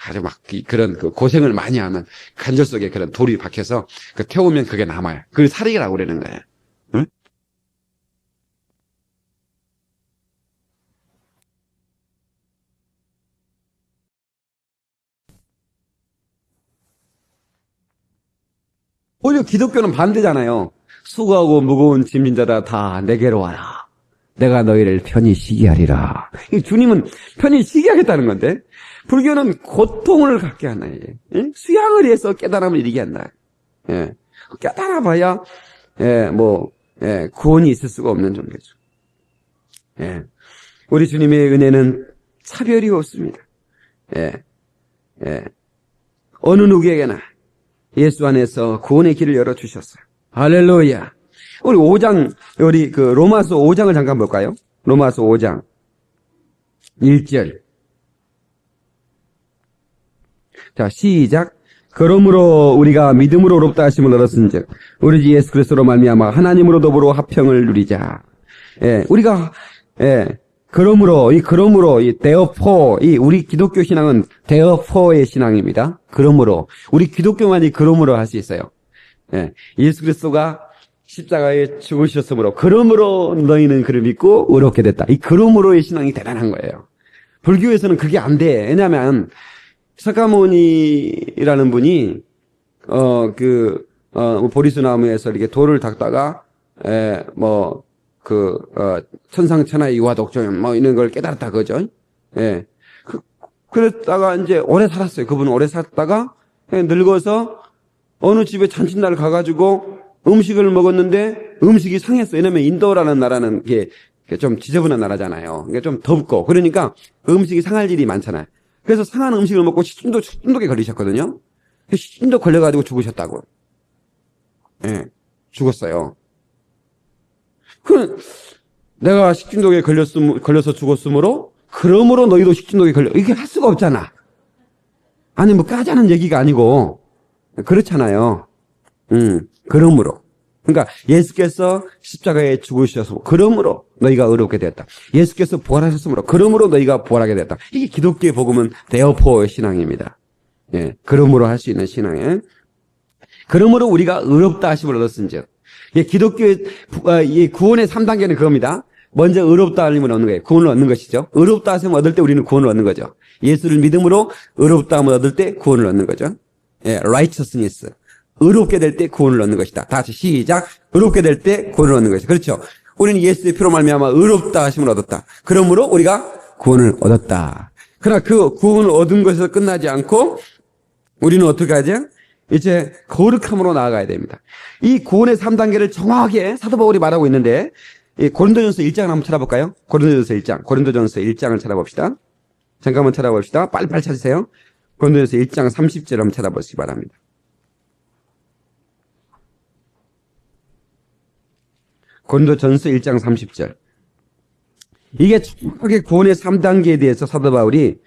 아주 그런 고생을 많이 하면 관절 속에 그런 돌이 박혀서 태우면 그게 남아요. 그걸 사리라고 그러는 거예요. 응? 오히려 기독교는 반대잖아요. 수고하고 무거운 짐진 자다 다 내게로 와라. 내가 너희를 편히 쉬게 하리라. 주님은 편히 쉬게 하겠다는 건데 불교는 고통을 갖게 하나. 수양을 해서 깨달음을 이루게 한다. 예. 깨달아봐야 구원이 있을 수가 없는 종교죠. 예. 우리 주님의 은혜는 차별이 없습니다. 예. 어느 누구에게나 예수 안에서 구원의 길을 열어주셨어요. 할렐루야. 우리 로마서 5장을 잠깐 볼까요? 로마서 5장 1절. 자, 시작. 그러므로 우리가 믿음으로 의롭다 하심을 얻었은즉 우리 주 예수 그리스도로 말미암아 하나님으로 더불어 화평을 누리자. 그러므로 therefore 우리 기독교 신앙은 therefore의 신앙입니다. 그러므로 우리 기독교만이 그러므로 할 수 있어요. 예. 예수 그리스도가 십자가에 죽으셨으므로 그러므로 너희는 그를 믿고 의롭게 됐다. 이 그러므로의 신앙이 대단한 거예요. 불교에서는 그게 안 돼. 왜냐하면 석가모니라는 분이 보리수 나무에서 이렇게 돌을 닦다가 천상천하의 유화 독존 이런 걸 깨달았다 그죠? 예. 그랬다가 이제 오래 살았어요. 그분은 오래 살다가 늙어서 어느 집에 잔칫날 가가지고 음식을 먹었는데 음식이 상했어요. 왜냐면 인도라는 나라는 이게 좀 지저분한 나라잖아요. 그러니까 좀 덥고 그러니까 음식이 상할 일이 많잖아요. 그래서 상한 음식을 먹고 식중독에 걸리셨거든요. 식중독 걸려가지고 죽으셨다고. 예, 죽었어요. 내가 식중독에 걸려서 죽었으므로 그러므로 너희도 식중독에 걸려. 이게 할 수가 없잖아. 아니 까자는 얘기가 아니고 그렇잖아요. 그러므로. 그러니까 예수께서 십자가에 죽으셔서 그러므로 너희가 의롭게 되었다. 예수께서 부활하셨으므로 그러므로 너희가 부활하게 되었다. 이게 기독교의 복음은 therefore 신앙입니다. 예, 그러므로 할 수 있는 신앙에. 그러므로 우리가 의롭다 하심을 얻었은즉. 예, 기독교의 구원의 3단계는 그겁니다. 먼저 의롭다 하심을 얻는 거예요. 구원을 얻는 것이죠. 의롭다 하심을 얻을 때 우리는 구원을 얻는 거죠. 예수를 믿음으로 의롭다 함을 얻을 때 구원을 얻는 거죠. 예, righteousness. 의롭게 될 때 구원을 얻는 것이다. 다 같이 시작. 의롭게 될 때 구원을 얻는 것이다. 그렇죠. 우리는 예수의 피로 말미암아 의롭다 하심을 얻었다. 그러므로 우리가 구원을 얻었다. 그러나 그 구원을 얻은 것에서 끝나지 않고 우리는 어떻게 하죠? 이제 거룩함으로 나아가야 됩니다. 이 구원의 3단계를 정확하게 사도 바울이 말하고 있는데 고린도전서 1장을 한번 찾아볼까요? 고린도전서 1장을 찾아봅시다. 잠깐만 찾아봅시다. 빨리빨리 찾으세요. 고린도전서 1장 30절 한번 찾아보시기 바랍니다. 고린도전서 1장 30절. 이게 정확하게 구원의 3단계에 대해서 사도 바울이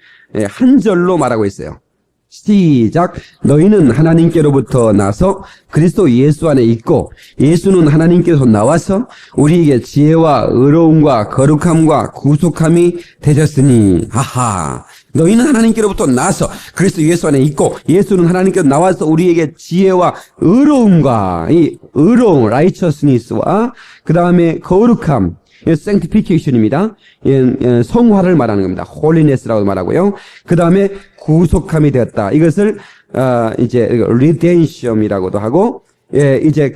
한 절로 말하고 있어요. 시작. 너희는 하나님께로부터 나서 그리스도 예수 안에 있고 예수는 하나님께서 나와서 우리에게 지혜와 의로움과 거룩함과 구속함이 되셨으니. 하하. 너희는 하나님께로부터 나서 그리스도 예수 안에 있고 예수는 하나님께서 나와서 우리에게 지혜와 의로움과 이 의로움, righteousness와 그 다음에 거룩함, sanctification입니다. 성화를 말하는 겁니다. holiness라고 말하고요. 그 다음에 구속함이 되었다. 이것을 이제 redemption이라고도 하고, 이제 이제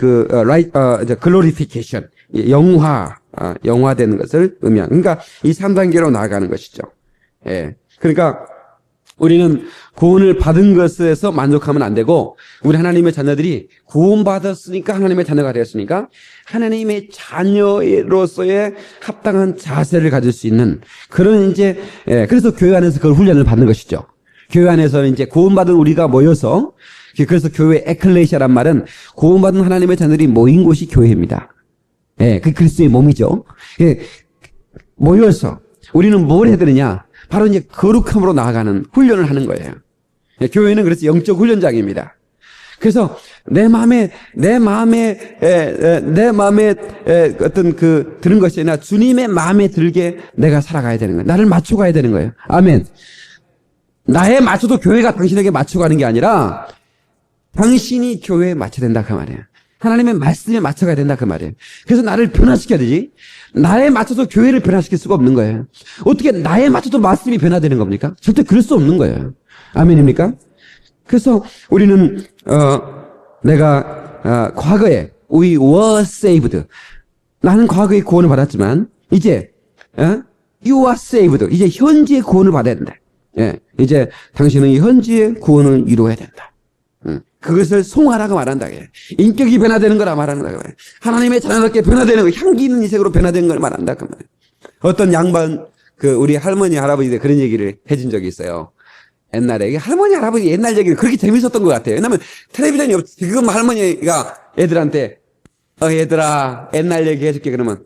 glorification, 영화되는 것을 의미하는. 그러니까 이 3단계로 나아가는 것이죠. 예. 그러니까 우리는 구원을 받은 것에서 만족하면 안 되고, 우리 하나님의 자녀들이 구원받았으니까 하나님의 자녀가 되었으니까 하나님의 자녀로서의 합당한 자세를 가질 수 있는 그런 이제, 그래서 교회 안에서 그걸 훈련을 받는 것이죠. 교회 안에서 이제 구원받은 우리가 모여서, 그래서 교회 에클레시아란 말은 구원받은 하나님의 자녀들이 모인 곳이 교회입니다. 예, 그 그리스도의 몸이죠. 예, 모여서 우리는 뭘 해야 되느냐? 바로 이제 거룩함으로 나아가는 훈련을 하는 거예요. 예, 교회는 그래서 영적 훈련장입니다. 그래서 내 마음에 어떤 드는 것이 아니라 주님의 마음에 들게 내가 살아가야 되는 거예요. 나를 맞춰가야 되는 거예요. 아멘. 나에 맞춰도 교회가 당신에게 맞춰가는 게 아니라 당신이 교회에 맞춰야 된다 그 말이에요. 하나님의 말씀에 맞춰가야 된다 그 말이에요. 그래서 나를 변화시켜야 되지. 나에 맞춰서 교회를 변화시킬 수가 없는 거예요. 어떻게 나에 맞춰도 말씀이 변화되는 겁니까? 절대 그럴 수 없는 거예요. 아멘입니까? 그래서 우리는 내가 과거에 we were saved. 나는 과거에 구원을 받았지만 이제 you are saved. 이제 현지의 구원을 받아야 된다. 예, 이제 당신은 현지의 구원을 이루어야 된다. 그것을 송하라고 말한다. 인격이 변화되는 거라 말하는 거예요. 하나님의 자녀답게 변화되는 거, 향기 있는 이색으로 변화되는 걸 말한다. 그 말이에요. 어떤 양반, 우리 할머니, 할아버지들 그런 얘기를 해준 적이 있어요. 옛날에. 할머니, 할아버지 옛날 얘기는 그렇게 재밌었던 것 같아요. 왜냐면 텔레비전이 없지. 지금 할머니가 애들한테, 얘들아, 옛날 얘기 해줄게. 그러면,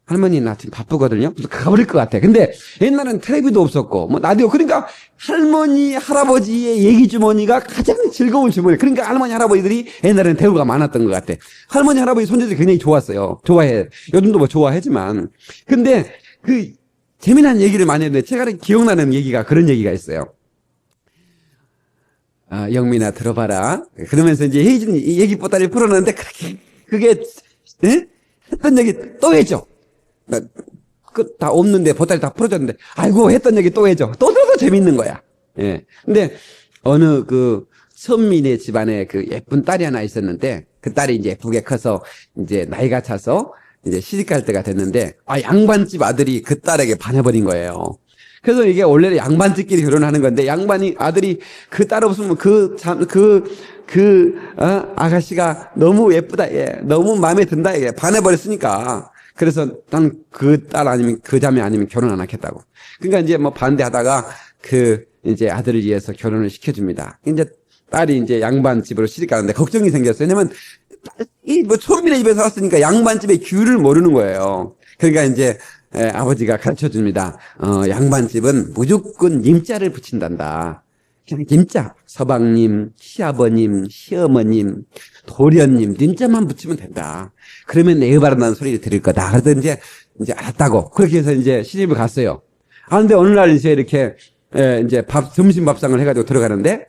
할머니, 나 지금 바쁘거든요? 그래서 가버릴 것 같아. 근데 옛날엔 텔레비도 없었고, 라디오. 그러니까 할머니, 할아버지의 얘기 주머니가 가장 즐거운 주머니. 그러니까 할머니, 할아버지들이 옛날에는 대우가 많았던 것 같아. 할머니, 할아버지 손주들이 굉장히 좋았어요. 좋아해. 요즘도 뭐 좋아하지만. 근데 재미난 얘기를 많이 했는데, 제가 기억나는 얘기가 그런 얘기가 있어요. 영민아, 들어봐라. 그러면서 이제 혜진 얘기 보따리 풀어놨는데, 그게, 했던 얘기 또 해줘. 다 없는데 보따리 다 풀어졌는데 아이고 했던 얘기 또 해줘. 또 들어도 재밌는 거야. 예. 근데 어느 선민의 집안에 예쁜 딸이 하나 있었는데 그 딸이 이제 예쁘게 커서 이제 나이가 차서 이제 시집갈 때가 됐는데 양반집 아들이 그 딸에게 반해버린 거예요. 그래서 이게 원래는 양반집끼리 결혼하는 건데 아들이 그 딸 없으면 아가씨가 너무 예쁘다. 예. 너무 마음에 든다. 예. 반해버렸으니까. 그래서 난 그 딸 아니면 그 자매 아니면 결혼 안 하겠다고. 그러니까 이제 뭐 반대하다가 이제 아들을 위해서 결혼을 시켜줍니다. 이제 딸이 이제 양반 집으로 시집 가는데 걱정이 생겼어요. 왜냐면村民의 집에서 왔으니까 양반 집의 규율을 모르는 거예요. 그러니까 이제 아버지가 가르쳐 줍니다. 양반 집은 무조건 님자를 붙인단다. 그냥 님자, 서방님, 시아버님, 시어머님, 도련님, 님자만 붙이면 된다. 그러면 내 바란다는 소리를 들을 거다. 그래서 이제 알았다고. 그렇게 해서 이제 시집을 갔어요. 근데 어느 날 이제 이렇게, 이제 점심 밥상을 해가지고 들어가는데,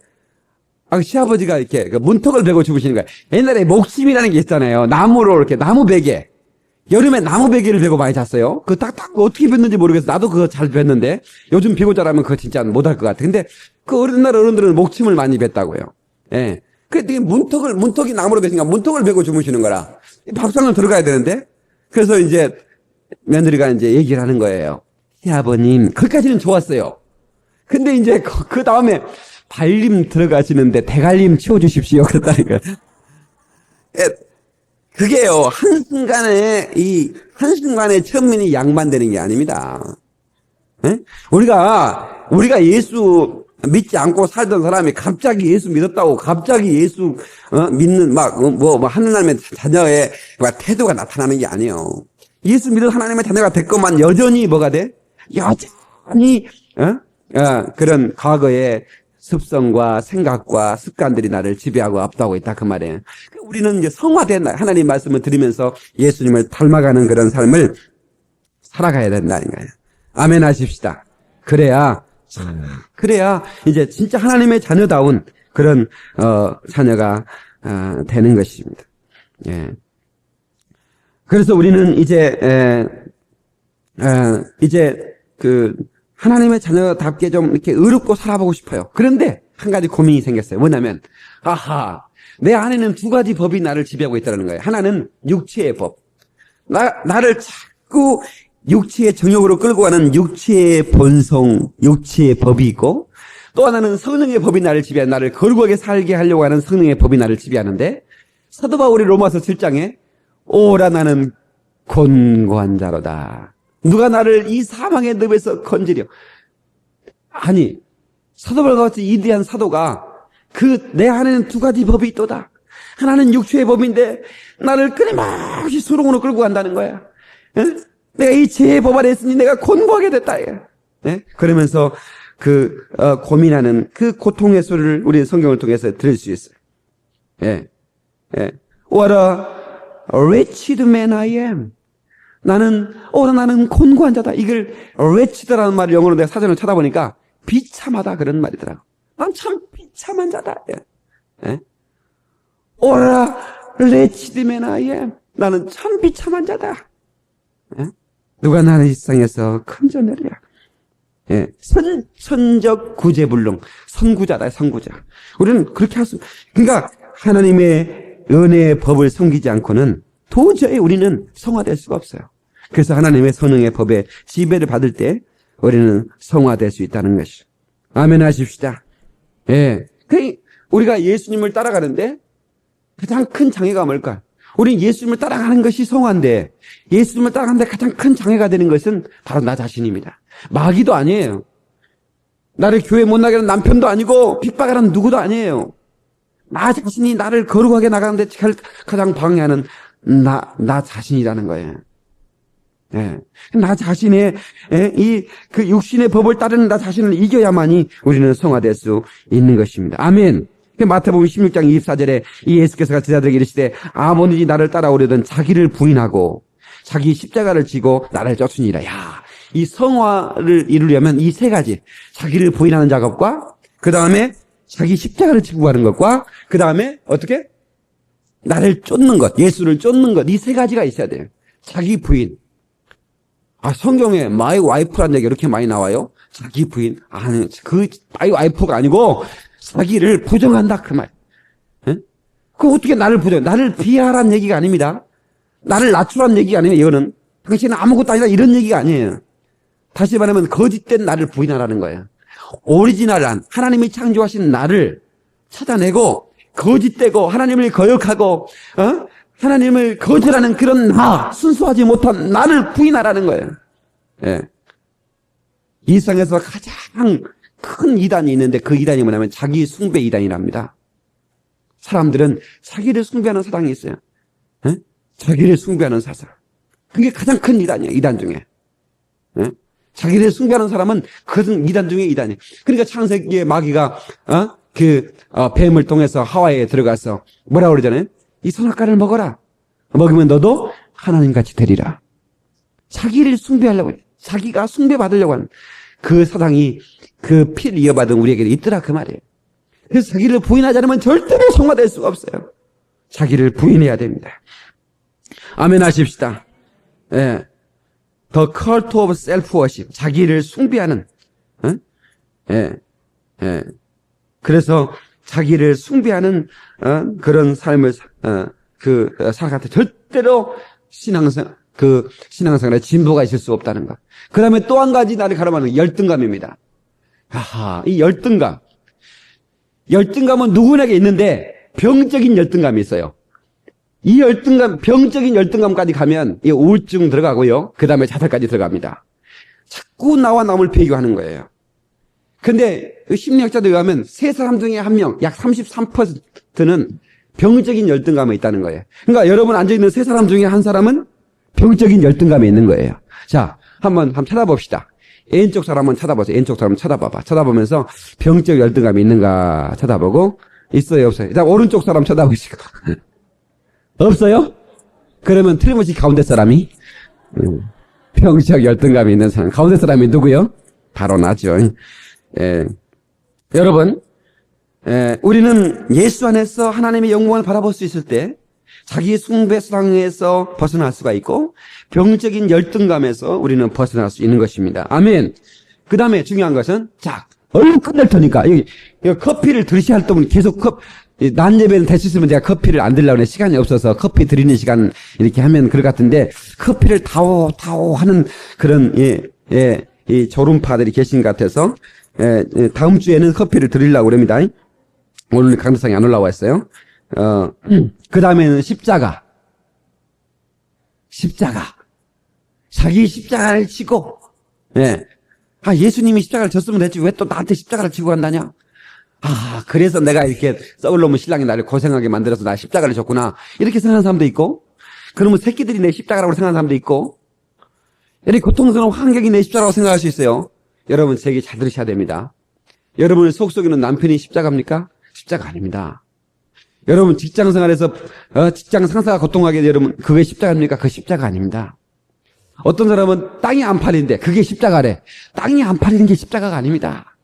시아버지가 이렇게 문턱을 베고 주무시는 거예요. 옛날에 목심이라는 게 있잖아요. 나무로 이렇게, 나무 베개. 여름에 나무 베개를 베고 많이 잤어요. 딱 어떻게 뱉는지 모르겠어. 나도 그거 잘 뱉는데 요즘 비고 자라면 그거 진짜 못할 것 같아. 근데 옛날 어른들은 목침을 많이 뱉다고요. 예. 그래, 문턱이 나무로 베니까 문턱을 베고 주무시는 거라. 밥상을 들어가야 되는데. 그래서 이제 며느리가 이제 얘기를 하는 거예요. 시아버님, 거기까지는 좋았어요. 근데 이제 그 다음에 발림 들어가시는데 대갈림 치워주십시오. 그랬다니까. 그게요, 한순간에 천민이 양반되는 게 아닙니다. 에? 우리가 예수 믿지 않고 살던 사람이 갑자기 예수 믿었다고 갑자기 예수 믿는 하나님의 자녀의 태도가 나타나는 게 아니에요. 예수 믿은 하나님의 자녀가 됐건만 여전히 뭐가 돼? 여전히 그런 과거의 습성과 생각과 습관들이 나를 지배하고 압도하고 있다 그 말이에요. 우리는 이제 성화된 하나님 말씀을 들으면서 예수님을 닮아가는 그런 삶을 살아가야 된다는 거예요. 아멘 하십시다. 그래야 이제 진짜 하나님의 자녀다운 그런 자녀가 되는 것입니다. 예. 그래서 우리는 이제 그 하나님의 자녀답게 좀 이렇게 의롭고 살아보고 싶어요. 그런데 한 가지 고민이 생겼어요. 뭐냐면 내 안에는 두 가지 법이 나를 지배하고 있다는 거예요. 하나는 육체의 법. 나를 자꾸 육체의 정욕으로 끌고 가는 육체의 본성, 육체의 법이 있고, 또 하나는 성령의 법이 나를 지배하는, 나를 거룩하게 살게 하려고 하는 성령의 법이 나를 지배하는데, 사도 바울이 로마서 7장에 오라 나는 곤고한 자로다. 누가 나를 이 사망의 늪에서 건지려. 아니, 사도 바울과 같이 위대한 사도가 내 안에는 두 가지 법이 있도다. 하나는 육체의 법인데 나를 끊임없이 수렁으로 끌고 간다는 거야. 에? 내가 이 죄의 법 아래 있으니 내가 곤고하게 됐다. 예? 그러면서 고민하는 그 고통의 소리를 우리 성경을 통해서 들을 수 있어요. 예. 예. What a wretched man I am. 나는 곤고한 자다. 이걸 wretched라는 말을 영어로 내가 사전을 찾아보니까 비참하다 그런 말이더라고. 난 참 비참한 자다. 예. 예. What a wretched man I am. 나는 참 비참한 자다. 예? 누가 나를 이 세상에서 건져내랴. 예. 선적 구제불능. 선구자다, 선구자. 우리는 그렇게 그러니까 하나님의 은혜의 법을 섬기지 않고는 도저히 우리는 성화될 수가 없어요. 그래서 하나님의 성령의 법에 지배를 받을 때 우리는 성화될 수 있다는 것이죠. 아멘 하십시다. 예. 우리가 예수님을 따라가는데 가장 큰 장애가 뭘까? 우리 예수님을 따라가는 것이 성화인데 예수님을 따라가는데 가장 큰 장애가 되는 것은 바로 나 자신입니다. 마귀도 아니에요. 나를 교회 못 나게 하는 남편도 아니고 핍박하는 누구도 아니에요. 나 자신이 나를 거룩하게 나가는데 가장 방해하는 나 자신이라는 거예요. 예. 나 자신의 그 육신의 법을 따르는 나 자신을 이겨야만이 우리는 성화될 수 있는 것입니다. 아멘. 마태복음 16장 24절에 이 예수께서 제자들에게 이르시되 아무든지 나를 따라오려든 자기를 부인하고 자기 십자가를 지고 나를 쫓으니라. 야, 이 성화를 이루려면 이 세 가지, 자기를 부인하는 작업과 그 다음에 자기 십자가를 지고 가는 것과 그 다음에 어떻게? 나를 쫓는 것, 예수를 쫓는 것, 이 세 가지가 있어야 돼요. 자기 부인. 성경에 my wife라는 얘기가 이렇게 많이 나와요. 자기 부인. 아니, my wife가 아니고 자기를 부정한다 그 말. 예? 그 어떻게 나를 부정? 나를 비하라는 얘기가 아닙니다. 나를 낮추라는 얘기가 아니에요. 이거는 당신은 아무것도 아니다 이런 얘기가 아니에요. 다시 말하면 거짓된 나를 부인하라는 거예요. 오리지널한 하나님이 창조하신 나를 찾아내고 거짓되고 하나님을 거역하고 하나님을 거절하는 그런 순수하지 못한 나를 부인하라는 거예요. 예. 이 세상에서 가장 큰 이단이 있는데 그 이단이 뭐냐면 자기 숭배 이단이랍니다. 사람들은 자기를 숭배하는 사상이 있어요. 예? 자기를 숭배하는 사상. 그게 가장 큰 이단이에요. 이단 중에. 예? 자기를 숭배하는 사람은 그 이단 중에 이단이에요. 그러니까 창세기에 마귀가 뱀을 통해서 하와이에 들어가서 뭐라고 그러잖아요. 이 선악과를 먹어라. 먹으면 너도 하나님같이 되리라. 자기를 숭배하려고 해요. 자기가 숭배받으려고 하는 그 사상이 그 피를 이어받은 우리에게 있더라 그 말이에요. 그래서 자기를 부인하지 않으면 절대로 성화될 수가 없어요. 자기를 부인해야 됩니다. 아멘 하십시다. 예. The cult of self-worship. 자기를 숭배하는. 예. 예. 그래서 자기를 숭배하는 그런 삶을 살아갈 때 절대로 신앙생활에 진보가 있을 수 없다는 것. 그 다음에 또 한 가지 나를 가로막는 열등감입니다. 이 열등감. 열등감은 누구에게 있는데 병적인 열등감이 있어요. 이 열등감, 병적인 열등감까지 가면 이 우울증 들어가고요. 그 다음에 자살까지 들어갑니다. 자꾸 나와 남을 비교하는 거예요. 근데 심리학자들에 의하면 세 사람 중에 한 명, 약 33%는 병적인 열등감이 있다는 거예요. 그러니까 여러분 앉아있는 세 사람 중에 한 사람은 병적인 열등감이 있는 거예요. 자, 한번 찾아봅시다. N쪽 사람 한번 찾아보세요. N쪽 사람 쳐다봐봐. 쳐다보면서 병적 열등감이 있는가 쳐다보고, 있어요, 없어요? 자, 오른쪽 사람 쳐다보시고. 없어요? 그러면 틀림없이 가운데 사람이 병적 열등감이 있는 사람. 가운데 사람이 누구요? 바로 나죠. 여러분, 우리는 예수 안에서 하나님의 영광을 바라볼 수 있을 때 자기 숭배 수당에서 벗어날 수가 있고 병적인 열등감에서 우리는 벗어날 수 있는 것입니다. 아멘. 그 다음에 중요한 것은 자, 얼른 끝낼 테니까 여기 커피를 드시할 동안 계속 낮 예배는 될 수 있으면 제가 커피를 안 드리려고 하는데 시간이 없어서 커피 드리는 시간 이렇게 하면 그럴 것 같은데 커피를 타오 하는 그런 이 졸음파들이 계신 것 같아서 다음 주에는 커피를 드리려고 합니다. 오늘 강도상에 안 올라와 있어요. 그 다음에는 십자가. 자기 십자가를 지고, 예수님이 십자가를 졌으면 됐지. 왜 또 나한테 십자가를 지고 간다냐? 그래서 내가 이렇게 썩을 놈의 신랑이 나를 고생하게 만들어서 나 십자가를 졌구나. 이렇게 생각하는 사람도 있고, 그러면 새끼들이 내 십자가라고 생각하는 사람도 있고, 이렇게 고통스러운 환경이 내 십자가라고 생각할 수 있어요. 여러분, 제 얘기 잘 들으셔야 됩니다. 여러분의 속속이는 남편이 십자가입니까? 십자가 아닙니다. 여러분 직장 생활에서 직장 상사가 고통하게 여러분 그게 십자가입니까? 그 십자가 아닙니다. 어떤 사람은 땅이 안 팔리는데 그게 십자가래. 땅이 안 팔리는 게 십자가가 아닙니다.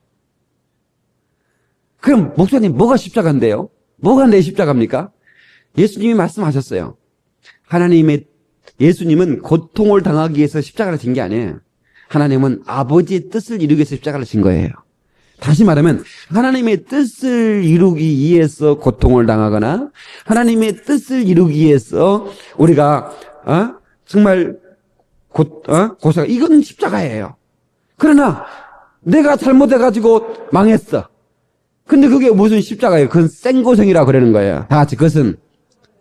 그럼 목사님 뭐가 십자가인데요? 뭐가 내 십자가입니까? 예수님이 말씀하셨어요. 예수님은 고통을 당하기 위해서 십자가를 진 게 아니에요. 하나님은 아버지의 뜻을 이루기 위해서 십자가를 진 거예요. 다시 말하면 하나님의 뜻을 이루기 위해서 고통을 당하거나 하나님의 뜻을 이루기 위해서 우리가 정말 고생 이건 십자가예요. 그러나 내가 잘못해가지고 망했어. 근데 그게 무슨 십자가예요? 그건 생고생이라고 그러는 거예요. 다 같이 그것은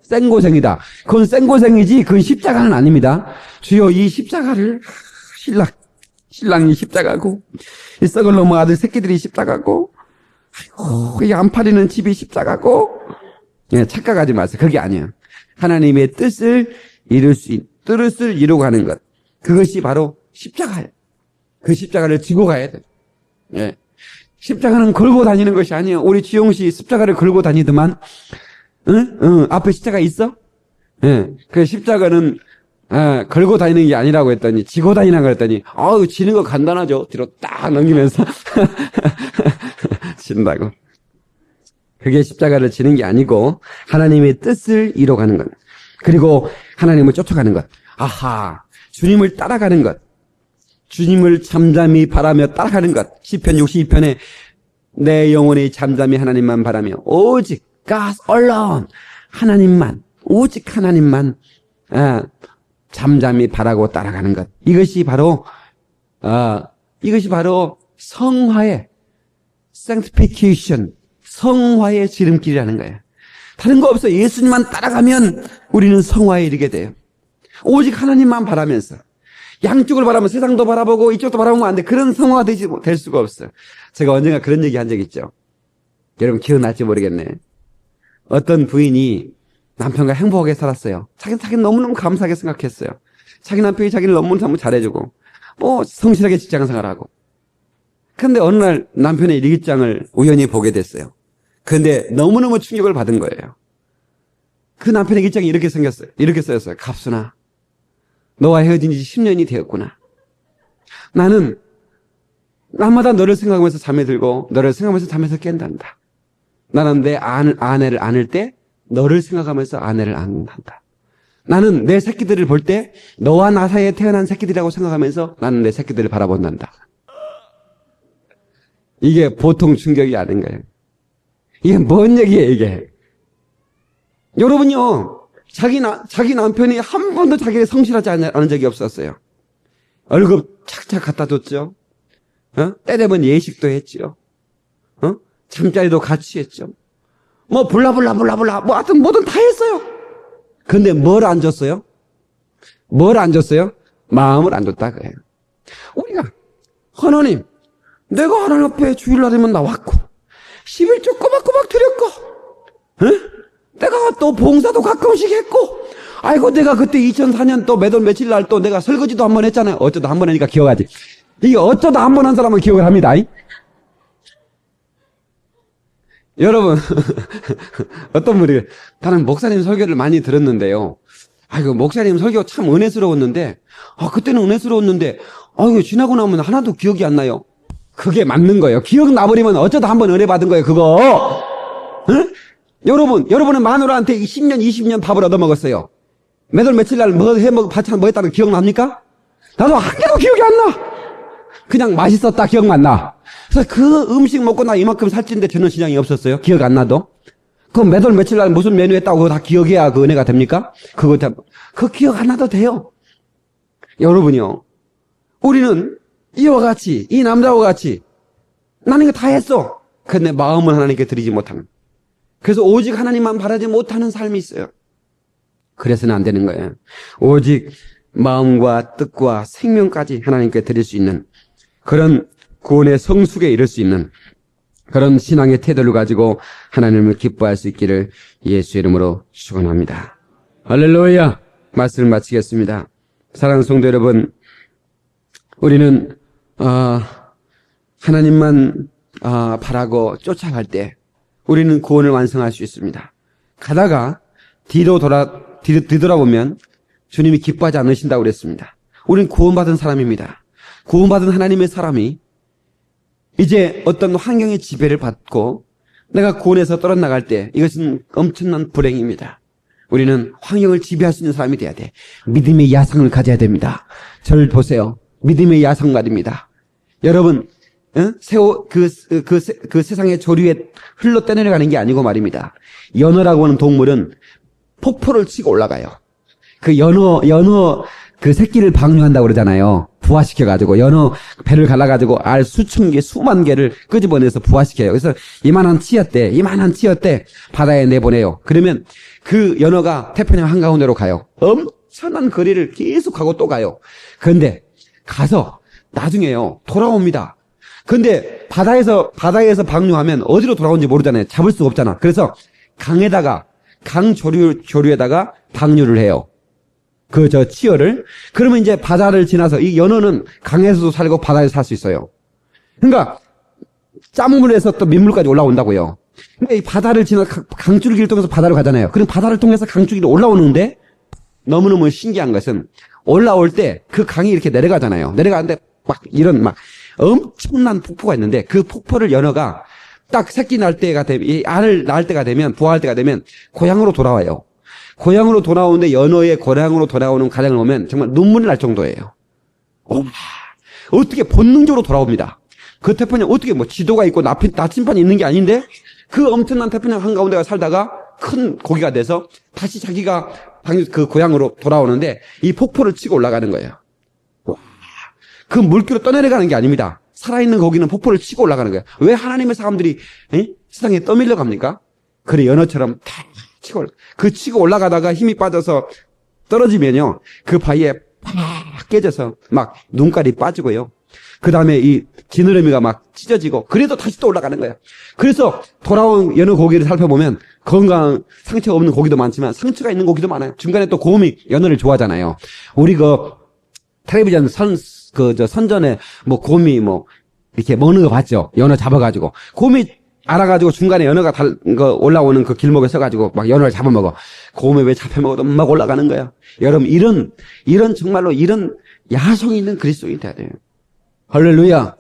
생고생이다. 그건 생고생이지 그건 십자가는 아닙니다. 주여 이 십자가를 신랑이 십자가고 이 썩을 놈의 아들 새끼들이 십자가고 이게 안 팔리는 집이 십자가고 착각하지 마세요. 그게 아니에요. 하나님의 뜻을 이루고 가는 것 그것이 바로 십자가예요. 그 십자가를 지고 가야 돼요. 십자가는 걸고 다니는 것이 아니에요. 우리 지용씨 십자가를 걸고 다니더만 앞에 십자가 있어? 그 십자가는 걸고 다니는 게 아니라고 했더니 지고 다니라고 했더니 지는 거 간단하죠. 뒤로 딱 넘기면서 진다고. 그게 십자가를 지는 게 아니고 하나님의 뜻을 이뤄가는 것. 그리고 하나님을 쫓아가는 것. 주님을 따라가는 것. 주님을 잠잠히 바라며 따라가는 것. 시편 62편에 내 영혼이 잠잠히 하나님만 바라며 오직 God alone 하나님만 오직 하나님만 잠잠히 바라고 따라가는 것. 이것이 바로 성화의 sanctification, 성화의 지름길이라는 거예요. 다른 거 없어. 예수님만 따라가면 우리는 성화에 이르게 돼요. 오직 하나님만 바라면서 양쪽을 바라면 세상도 바라보고 이쪽도 바라보면 안 돼. 그런 성화가 될 수가 없어요. 제가 언젠가 그런 얘기 한 적 있죠. 여러분 기억날지 모르겠네. 어떤 부인이 남편과 행복하게 살았어요. 자기는 너무너무 감사하게 생각했어요. 자기 남편이 자기를 너무너무 잘해주고 성실하게 직장 생활하고. 그런데 어느 날 남편의 일기장을 우연히 보게 됐어요. 그런데 너무너무 충격을 받은 거예요. 그 남편의 일기장이 이렇게 생겼어요. 이렇게 쓰였어요. 갑순아, 너와 헤어진 지 10년이 되었구나. 나는 날마다 너를 생각하면서 잠에 들고 너를 생각하면서 잠에서 깬단다. 나는 내 아내를 안을 때 너를 생각하면서 아내를 안는다. 나는 내 새끼들을 볼 때 너와 나 사이에 태어난 새끼들이라고 생각하면서 나는 내 새끼들을 바라본단다. 이게 보통 충격이 아닌 거예요. 이게 뭔 얘기예요, 이게? 여러분요, 자기 남편이 한 번도 자기를 성실하지 않은 적이 없었어요. 월급 착착 갖다 줬죠. 때 되면 예식도 했죠. 잠자리도 같이 했죠. 블라블라, 하여튼 뭐든 다 했어요. 근데 뭘 안 줬어요? 마음을 안 줬다, 그래요. 우리가, 하나님, 내가 하나님 앞에 주일날이면 나왔고 11조 꼬박꼬박 드렸고, 응? 내가 또 봉사도 가끔씩 했고, 아이고 내가 그때 2004년 또 매달 며칠 날 또 내가 설거지도 한 번 했잖아요. 어쩌다 한 번 하니까 기억하지. 이게 어쩌다 한 번 한 사람은 기억을 합니다. 여러분 어떤 분이 나는 목사님 설교를 많이 들었는데요, 아이고 목사님 설교 참 은혜스러웠는데, 그때는 은혜스러웠는데 이거 지나고 나면 하나도 기억이 안 나요. 그게 맞는 거예요. 기억 나버리면 어쩌다 한 번 은혜 받은 거예요, 그거. 응? 여러분은 마누라한테 10년 20년 밥을 얻어먹었어요. 매달 며칠 날 반찬 뭐 했다는 기억납니까? 나도 한 개도 기억이 안 나. 그냥 맛있었다 기억만 나. 그래서 그 음식 먹고 나 이만큼 살찌는데 저는 신앙이 없었어요. 기억 안 나도. 그럼 매달 며칠 날 무슨 메뉴 했다고 그거 다 기억해야 그 은혜가 됩니까? 그거 기억 안 나도 돼요. 여러분이요, 우리는 이와 같이, 이 남자와 같이 나는 이거 다 했어. 근데 마음은 하나님께 드리지 못하는, 그래서 오직 하나님만 바라지 못하는 삶이 있어요. 그래서는 안 되는 거예요. 오직 마음과 뜻과 생명까지 하나님께 드릴 수 있는 그런 구원의 성숙에 이를 수 있는 그런 신앙의 태도를 가지고 하나님을 기뻐할 수 있기를 예수의 이름으로 축원합니다. 할렐루야. 말씀을 마치겠습니다. 사랑하는 성도 여러분, 우리는 하나님만 바라고 쫓아갈 때 우리는 구원을 완성할 수 있습니다. 가다가 뒤돌아보면 주님이 기뻐하지 않으신다고 그랬습니다. 우리는 구원받은 사람입니다. 구원받은 하나님의 사람이 이제 어떤 환경의 지배를 받고 내가 구원에서 떨어나갈 때 이것은 엄청난 불행입니다. 우리는 환경을 지배할 수 있는 사람이 돼야 돼. 믿음의 야성을 가져야 됩니다. 저를 보세요. 믿음의 야성가입니다. 여러분, 그 세상의 조류에 흘러 떠내려가는 게 아니고 말입니다. 연어라고 하는 동물은 폭포를 치고 올라가요. 그 연어 그 새끼를 방류한다고 그러잖아요. 부화시켜가지고 연어 배를 갈라가지고 알 수천 개, 수만 개를 끄집어내서 부화시켜요. 그래서 이만한 치어대 바다에 내보내요. 그러면 그 연어가 태평양 한가운데로 가요. 엄청난 거리를 계속 가고 또 가요. 그런데 가서 나중에요 돌아옵니다. 근데 바다에서 방류하면 어디로 돌아오는지 모르잖아요. 잡을 수가 없잖아. 그래서 강 조류에다가 방류를 해요. 치어를. 그러면 이제 바다를 지나서 이 연어는 강에서도 살고 바다에서 살 수 있어요. 그러니까 짠물에서 또 민물까지 올라온다고요. 그러니까 이 바다를 지나 강줄기를 통해서 바다로 가잖아요. 그럼 바다를 통해서 강줄기로 올라오는데 너무너무 신기한 것은 올라올 때 그 강이 이렇게 내려가잖아요. 내려가는데 막 엄청난 폭포가 있는데 그 폭포를 연어가 딱 새끼 날 때가 되면, 이 알을 낳을 때가 되면, 부화할 때가 되면 고향으로 돌아와요. 고향으로 돌아오는데 연어의 고향으로 돌아오는 과정을 보면 정말 눈물이 날 정도예요. 어떻게 본능적으로 돌아옵니다. 그 태평양 어떻게 지도가 있고 나침반이 있는 게 아닌데 그 엄청난 태평양 한가운데가 살다가 큰 고기가 돼서 다시 자기가 그 고향으로 돌아오는데 이 폭포를 치고 올라가는 거예요. 그 물기로 떠내려가는 게 아닙니다. 살아있는 고기는 폭포를 치고 올라가는 거예요. 왜 하나님의 사람들이 세상에 떠밀려 갑니까? 그래, 연어처럼 다 치고 올라가다가 힘이 빠져서 떨어지면요, 그 바위에 팍 깨져서 막 눈깔이 빠지고요. 그 다음에 이 지느러미가 막 찢어지고, 그래도 다시 또 올라가는 거예요. 그래서 돌아온 연어 고기를 살펴보면 건강, 상처 없는 고기도 많지만 상처가 있는 고기도 많아요. 중간에 또 곰이 연어를 좋아하잖아요. 우리 텔레비전 선전에 곰이 이렇게 먹는 거 봤죠? 연어 잡아가지고. 곰이 알아가지고 중간에 연어가 올라오는 그 길목에 서가지고 막 연어를 잡아먹어. 곰이 왜 잡혀먹어도 막 올라가는 거야. 여러분, 정말로 이런 야성이 있는 그리스도인이 돼야 돼요. 할렐루야.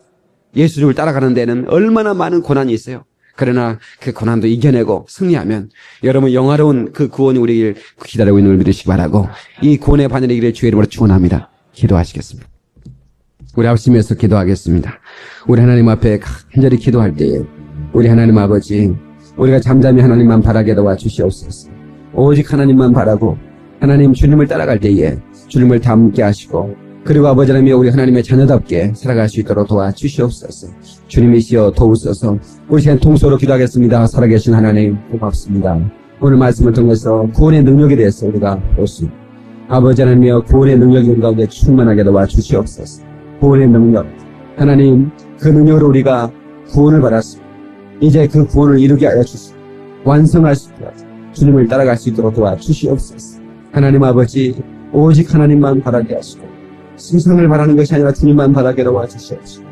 예수님을 따라가는 데는 얼마나 많은 고난이 있어요. 그러나 그 고난도 이겨내고 승리하면 여러분 영화로운 그 구원이 우리를 기다리고 있는 걸 믿으시기 바라고, 이 구원의 바늘이 이기를 주의 이름으로 축원합니다. 기도하시겠습니다. 우리 합심해서 기도하겠습니다. 우리 하나님 앞에 간절히 기도할 때에 우리 하나님 아버지, 우리가 잠잠히 하나님만 바라게 도와 주시옵소서. 오직 하나님만 바라고 하나님 주님을 따라갈 때에 주님을 닮게 하시고, 그리고 아버지 하나님, 우리 하나님의 자녀답게 살아갈 수 있도록 도와주시옵소서. 주님이시여 도우소서. 우리 시간 통소로 기도하겠습니다. 살아계신 하나님 고맙습니다. 오늘 말씀을 통해서 구원의 능력에 대해서 우리가 보습니다. 아버지 하나님이여, 구원의 능력이 우리 가운데 충만하게 도와주시옵소서. 구원의 능력, 하나님, 그 능력으로 우리가 구원을 받았습니다. 이제 그 구원을 이루게 하여 주시고 완성할 수 있도록 주님을 따라갈 수 있도록 도와주시옵소서. 하나님 아버지, 오직 하나님만 바라게 하시고 세상을 바라는 것이 아니라 주님만 바라게 도와주시옵소서.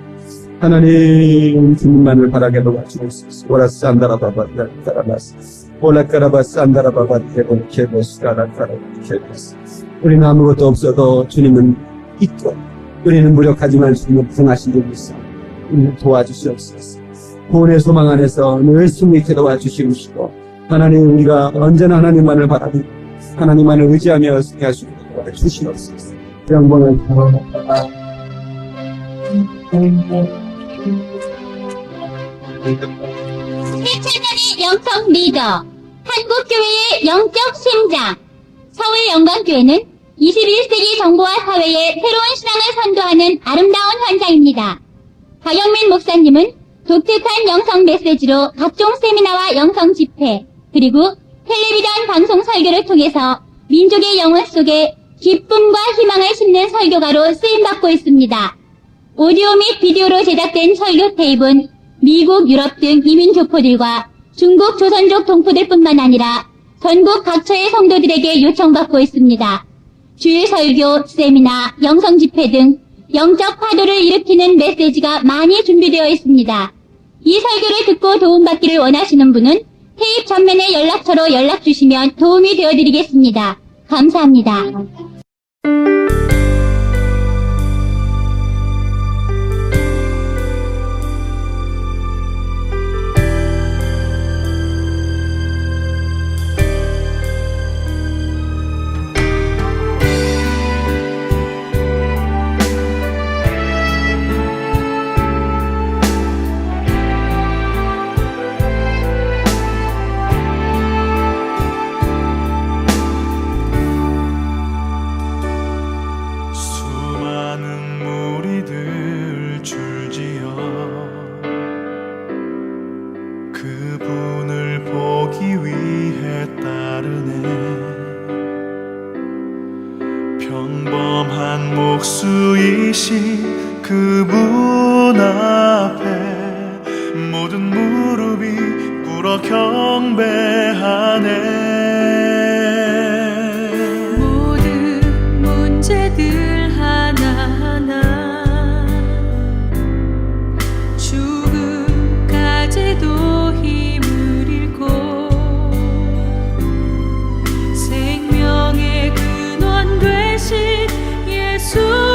하나님, 주님만을 바라게 도와주옵소서. 오라스 안다라바바 따라라스 올라까라바스 안다라바바 케보스 따라까라케보스. 우리는 아무것도 없어도 주님은 있고 우리는 무력하지만 주님은 부응하신 분이 있어. 우리를 도와주시옵소서. 구원의 소망 안에서 늘 승리케 도와주시옵시고 하나님, 우리가 언제나 하나님만을 바라고 하나님만을 의지하며 승리할 수 있도록 도와주시옵소서. 영광을 세천년의 영성 리더, 한국교회의 영적 심장, 서울영광교회는 21세기 정보화 사회의 새로운 신앙을 선도하는 아름다운 현장입니다. 박영민 목사님은 독특한 영성 메시지로 각종 세미나와 영성 집회, 그리고 텔레비전 방송 설교를 통해서 민족의 영혼 속에 기쁨과 희망을 심는 설교가로 쓰임받고 있습니다. 오디오 및 비디오로 제작된 설교 테이프는 미국, 유럽 등 이민 교포들과 중국 조선족 동포들뿐만 아니라 전국 각처의 성도들에게 요청받고 있습니다. 주일 설교, 세미나, 영성 집회 등 영적 파도를 일으키는 메시지가 많이 준비되어 있습니다. 이 설교를 듣고 도움받기를 원하시는 분은 테이프 전면의 연락처로 연락 주시면 도움이 되어드리겠습니다. 감사합니다. 그분을 보기 위해 따르네. 평범한 목수이신 그분 앞에 모든 무릎이 꿇어 경배하네. 모든 문제들 하나하나 죽음까지도 힘을 잃고 생명의 근원 되신 예수